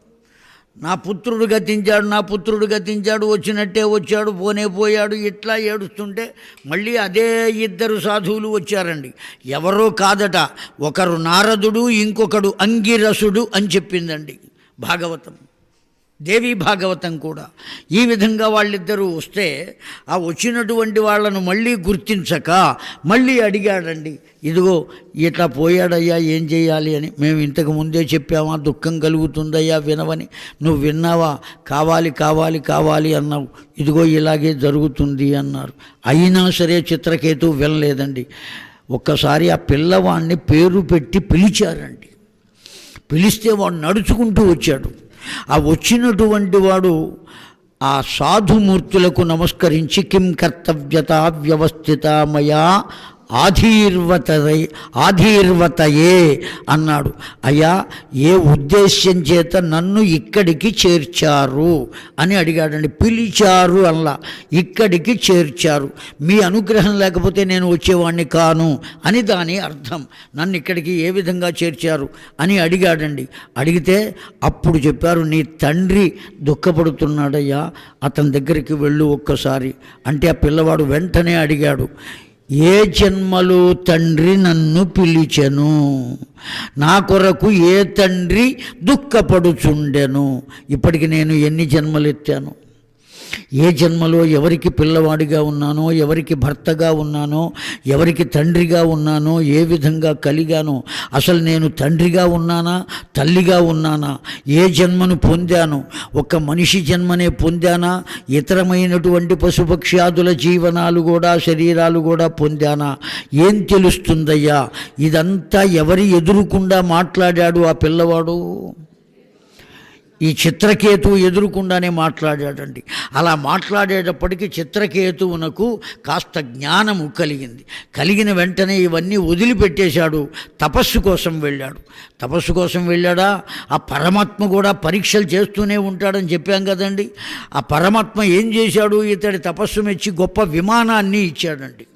నా పుత్రుడు గతించాడు, వచ్చినట్టే వచ్చాడు, పోయాడు, ఇట్లా ఏడుస్తుంటే మళ్ళీ అదే ఇద్దరు సాధువులు వచ్చారండి. ఎవరో కాదట, ఒకరు నారదుడు, ఇంకొకడు అంగిరసుడు అని చెప్పిందండి భాగవతం, దేవీ భాగవతం కూడా. ఈ విధంగా వాళ్ళిద్దరూ వస్తే ఆ వచ్చినటువంటి వాళ్ళను మళ్ళీ గుర్తించక మళ్ళీ అడిగాడండి, ఇదిగో ఇట్లా పోయాడయ్యా, ఏం చేయాలి అని. మేము ఇంతకు ముందే చెప్పామా, దుఃఖం కలుగుతుందయ్యా వినవని. నువ్వు విన్నావా? కావాలి అన్నావు, ఇదిగో ఇలాగే జరుగుతుంది అన్నారు. అయినా సరే చిత్రకేతు వినలేదండి. ఒక్కసారి ఆ పిల్లవాడిని పేరు పెట్టి పిలిచారండి. పిలిస్తే వాడు నడుచుకుంటూ వచ్చాడు. ఆ వచ్చినటువంటి వాడు ఆ సాధుమూర్తులకు నమస్కరించి, కిం కర్తవ్యత వ్యవస్థిత మయా ఆధీర్వతయే అన్నాడు. అయ్యా, ఏ ఉద్దేశ్యం చేత నన్ను ఇక్కడికి చేర్చారు అని అడిగాడండి. పిలిచారు అలా, ఇక్కడికి చేర్చారు. మీ అనుగ్రహం లేకపోతే నేను వచ్చేవాడిని కాను అని దాని అర్థం. నన్ను ఇక్కడికి ఏ విధంగా చేర్చారు అని అడిగాడండి. అడిగితే అప్పుడు చెప్పారు, నీ తండ్రి దుఃఖపడుతున్నాడయ్యా, అతని దగ్గరికి వెళ్ళు ఒక్కసారి అంటే ఆ పిల్లవాడు వెంటనే అడిగాడు, ఏ జన్మలో తండ్రి నన్ను పిలిచెను, నా కొరకు ఏ తండ్రి దుఃఖపడుచుండెను, ఇప్పటికి నేను ఎన్ని జన్మలు ఎత్తాను, ఏ జన్మలో ఎవరికి పిల్లవాడిగా ఉన్నానో, ఎవరికి భర్తగా ఉన్నానో, ఎవరికి తండ్రిగా ఉన్నానో, ఏ విధంగా కలిగానో, అసలు నేను తండ్రిగా ఉన్నానా, తల్లిగా ఉన్నానా, ఏ జన్మను పొందాను, ఒక మనిషి జన్మనే పొందానా, ఇతరమైనటువంటి పశుపక్ష్యాదుల జీవనాలు కూడా, శరీరాలు కూడా పొందానా, ఏం తెలుస్తుందయ్యా? ఇదంతా ఎవరి ఎదురుకుండా మాట్లాడాడు ఆ పిల్లవాడు? ఈ చిత్రకేతువు ఎదురుకుండానే మాట్లాడాడండి. అలా మాట్లాడేటప్పటికీ చిత్రకేతువునకు కాస్త జ్ఞానము కలిగిన వెంటనే ఇవన్నీ వదిలిపెట్టేశాడు, తపస్సు కోసం వెళ్ళాడా. ఆ పరమాత్మ కూడా పరీక్షలు చేస్తూనే ఉంటాడని చెప్పాం కదండి. ఆ పరమాత్మ ఏం చేశాడు? ఇతడి తపస్సు మెచ్చి గొప్ప విమానాన్ని ఇచ్చాడండి.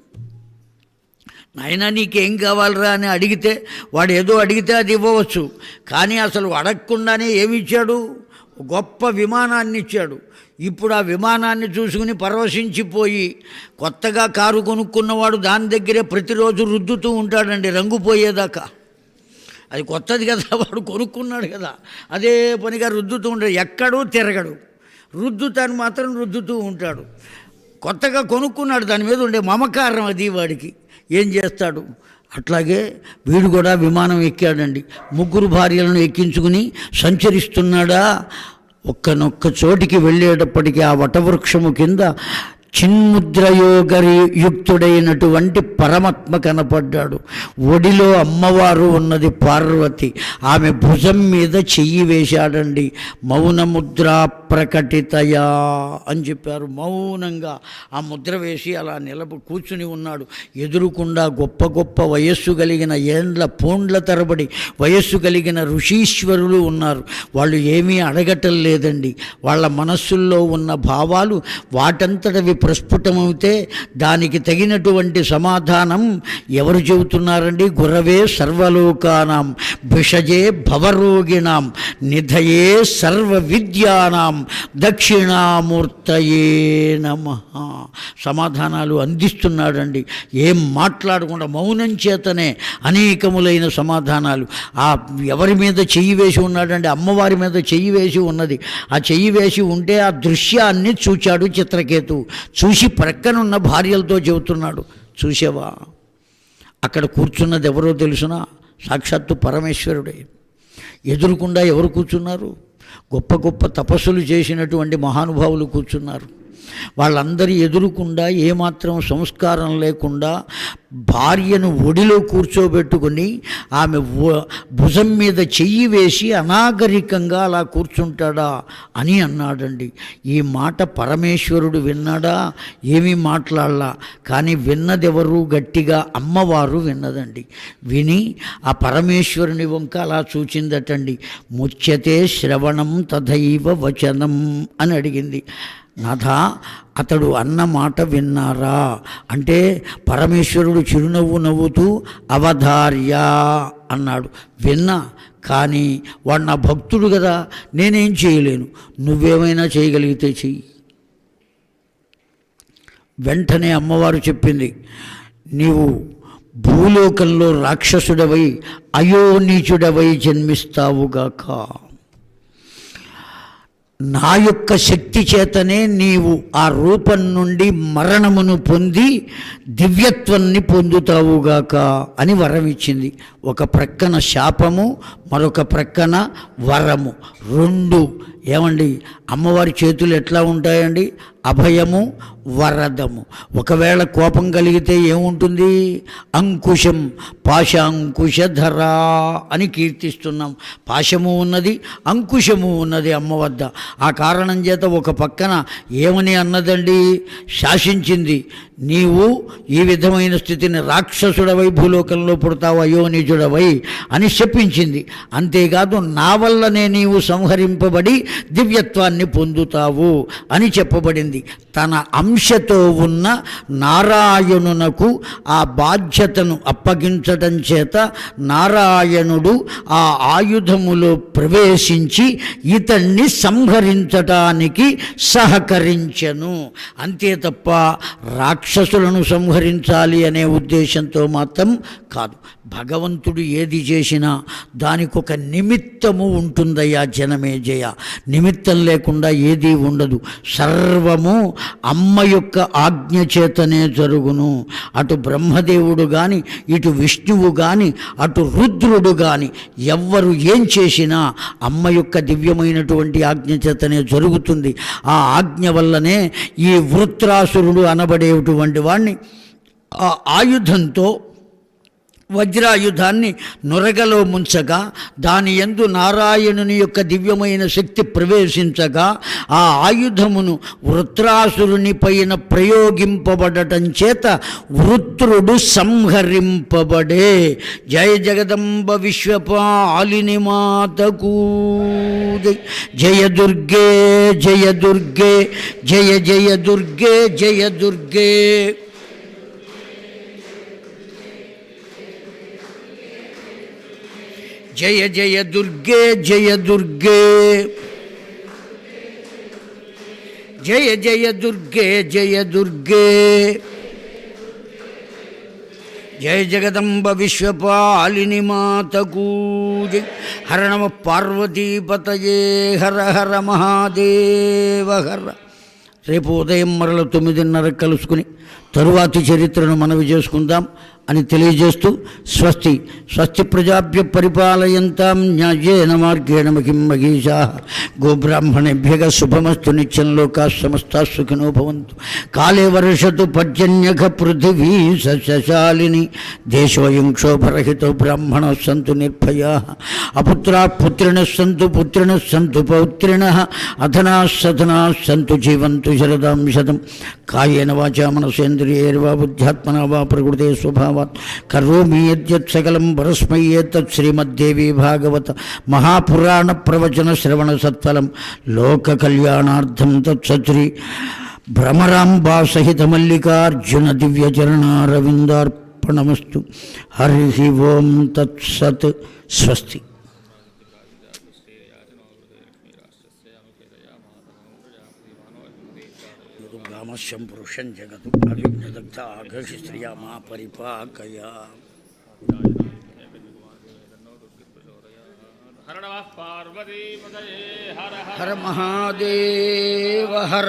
నాయనా నీకేం కావాలరా అని అడిగితే, వాడు ఏదో అడిగితే అది ఇవ్వవచ్చు, కానీ అసలు అడగకుండానే ఏమి ఇచ్చాడు? గొప్ప విమానాన్ని ఇచ్చాడు. ఇప్పుడు ఆ విమానాన్ని చూసుకుని పరవశించిపోయి కొత్తగా కారు కొనుక్కున్నవాడు దాని దగ్గరే ప్రతిరోజు రుద్దుతూ ఉంటాడండి రంగు పోయేదాకా. అది కొత్తది కదా, వాడు కొనుక్కున్నాడు కదా, అదే పనిగా రుద్దుతూ ఉంటాడు, ఎక్కడూ తిరగడు. రుద్దుతాను మాత్రం రుద్దుతూ ఉంటాడు. కొత్తగా కొనుక్కున్నాడు, దాని మీద ఉండే మమకారం అది వాడికి. ఏం చేస్తాడు? అట్లాగే వీడు కూడా విమానం ఎక్కాడండి. 3 భార్యలను ఎక్కించుకుని సంచరిస్తున్నాడా. ఒక్కనొక్క చోటికి వెళ్ళేటప్పటికీ ఆ వటవృక్షము కింద చిన్ముద్రయోగరి యుక్తుడైనటువంటి పరమాత్మ కనపడ్డాడు. ఒడిలో అమ్మవారు ఉన్నది పార్వతి. ఆమె భుజం మీద చెయ్యి వేశాడండి. మౌనముద్రా ప్రకటితయా అని చెప్పారు. మౌనంగా ఆ ముద్ర వేసి అలా కూర్చుని ఉన్నాడు. ఎదురుకుండా గొప్ప గొప్ప వయస్సు కలిగిన పూండ్ల తరబడి వయస్సు కలిగిన ఋషీశ్వరులు ఉన్నారు. వాళ్ళు ఏమీ అడగటం లేదండి. వాళ్ళ మనస్సుల్లో ఉన్న భావాలు వాటంతటవి ప్రస్ఫుటమైతే దానికి తగినటువంటి సమాధానం ఎవరు చెబుతున్నారండి? గురవే సర్వలోకానాం భిషజే భవరోగిణాం నిధయే సర్వ విద్యానాం దక్షిణామూర్తయే నమః. సమాధానాలు అందిస్తున్నాడండి. ఏం మాట్లాడకుండా మౌనం చేతనే అనేకములైన సమాధానాలు. ఆ ఎవరి మీద చెయ్యి వేసి ఉన్నాడండి? అమ్మవారి మీద చెయ్యి వేసి ఉన్నది. ఆ చెయ్యి వేసి ఉంటే ఆ దృశ్యాన్ని చూచాడు చిత్రకేతువు. చూసి ప్రక్కనున్న భార్యలతో చెబుతున్నాడు, చూసావా అక్కడ కూర్చున్నది ఎవరో తెలుసునా? సాక్షాత్తు పరమేశ్వరుడే. ఎదురుకుండా ఎవరు కూర్చున్నారు? గొప్ప గొప్ప తపస్సులు చేసినటువంటి మహానుభావులు కూర్చున్నారు. వాళ్ళందరి ఎదురుకుండా ఏమాత్రం సంస్కారం లేకుండా భార్యను ఒడిలో కూర్చోబెట్టుకుని ఆమె భుజం మీద చెయ్యి వేసి అనాగరికంగా అలా కూర్చుంటాడా అని అన్నాడండి. ఈ మాట పరమేశ్వరుడు విన్నాడా? ఏమీ మాట్లాడలా. కానీ విన్నదెవరు? గట్టిగా అమ్మవారు విన్నదండి. విని ఆ పరమేశ్వరుని వంక అలా చూచిందటండి. ముచ్యతే శ్రవణం తథైవ వచనం అని అడిగింది. నాథ, అతడు అన్న మాట విన్నారా అంటే పరమేశ్వరుడు చిరునవ్వు నవ్వుతూ అవధార్య అన్నాడు. విన్నా, కానీ వాడు నా భక్తుడు కదా, నేనేం చేయలేను, నువ్వేమైనా చేయగలిగితే చెయ్యి. వెంటనే అమ్మవారు చెప్పింది, నీవు భూలోకంలో రాక్షసుడవై అయోనీచుడవై జన్మిస్తావుగాక. నా యొక్క శక్తి చేతనే నీవు ఆ రూపం నుండి మరణమును పొంది దివ్యత్వాన్ని పొందుతావుగాక అని వరం ఇచ్చింది. ఒక ప్రక్కన శాపము, మరొక ప్రక్కన వరము. 2 ఏమండి, అమ్మవారి చేతులు ఎట్లా ఉంటాయండి? అభయము, వరదము. ఒకవేళ కోపం కలిగితే ఏముంటుంది? అంకుశం, పాశాంకుశధరా అని కీర్తిస్తున్నాం. పాశము ఉన్నది, అంకుశము ఉన్నది అమ్మ వద్ద. ఆ కారణం చేత ఒక పక్కన ఏమని అన్నదండి? శాసించింది, నీవు ఈ విధమైన స్థితిని రాక్షసుడవై భూలోకంలో పుడతావు, అయోనిజుడవై అని చెప్పించింది. అంతేకాదు నా వల్లనే నీవు సంహరింపబడి దివ్యత్వాన్ని పొందుతావు అని చెప్పబడింది. తన అంశతో ఉన్న నారాయణునకు ఆ బాధ్యతను అప్పగించడం చేత నారాయణుడు ఆ ఆయుధములో ప్రవేశించి ఇతన్ని సంహరించటానికి సహకరించెను. అంతే తప్ప రాక్షసులను సంహరించాలి అనే ఉద్దేశంతో మాత్రం కాదు. భగవంతుడు ఏది చేసినా దానికి ఒక నిమిత్తము ఉంటుందయ్యా జనమేజయ. నిమిత్తం లేకుండా ఏదీ ఉండదు. సర్వము అమ్మ యొక్క ఆజ్ఞ చేతనే జరుగును. అటు బ్రహ్మదేవుడు కానీ, ఇటు విష్ణువు కానీ, అటు రుద్రుడు కానీ ఎవ్వరు ఏం చేసినా అమ్మ యొక్క దివ్యమైనటువంటి ఆజ్ఞ చేతనే జరుగుతుంది. ఆ ఆజ్ఞ వల్లనే ఈ వృత్రాసురుడు అనబడేటువంటి వాణ్ణి ఆ ఆయుధంతో వజ్రాయుధాన్ని నురగలో ముంచగా దాని యందు నారాయణుని యొక్క దివ్యమైన శక్తి ప్రవేశించగా ఆ ఆయుధమును వృత్రాసురుని పైన ప్రయోగింపబడటం చేత వృత్రుడు సంహరింపబడే. జయ జగదంబ విశ్వపాలిని మాతకు జయ దుర్గే జయ దుర్గే జయ జయ దుర్గే జయ దుర్గే. జయ జయ దుర్గే జయ దుర్గే జయ జయ దుర్గే జయ దుర్గే జయ జగదంబ విశ్వపాలిని మాతకు జై. హర నమ పార్వతీపతయే హర హర మహాదేవ హర. రేపు ఉదయం మరల 9:30 కలుసుకుని తరువాతి చరిత్రను మనవి చేసుకుందాం అని తెలియజేస్తూ స్వస్తి స్వస్తి ప్రజాభ్య పరిపాలయంతాం న్యాయేన మార్గేణ మహిం మహీషాః గోబ్రాహ్మణేభ్యః శుభమస్తు నిత్యం లోకాః సమస్తాః సుఖినో భవంతు. కాలే వర్షతు పర్జన్యః పృథివీ సస్యశాలిని దేశోऽयं క్షోభరహితో బ్రాహ్మణాః సంతు నిర్భయాః అపుత్రాః పుత్రిణः సంతు పుత్రిణः సంతు పౌత్రిణः అధనాः సధనాः సంతు జీవంతు శరదాం శతం. కాయేన వాచా మనసేంద్రియైర్వా బుద్ధ్యాత్మనా వా ప్రకృతే స్వభావాత్ కరోమి యద్యత్ సకలం పరస్మై ఏతత్ శ్రీమద్దేవి భాగవత మహాపురాణ ప్రవచన శ్రవణ సత్ఫలం లోక కళ్యాణార్థం తత్సత్రి భ్రమరాంబా సహిత మల్లికార్జున దివ్యచరణారవిందార్పణమస్తు. హరి ఓం తత్సత్. స్వస్తి. గామస్యం పురుషం జగతు అవిఘ్నదగ్ధ ఆఘర్షి శ్రియా మా పరిపాకయా. హర మహాదేవ హర.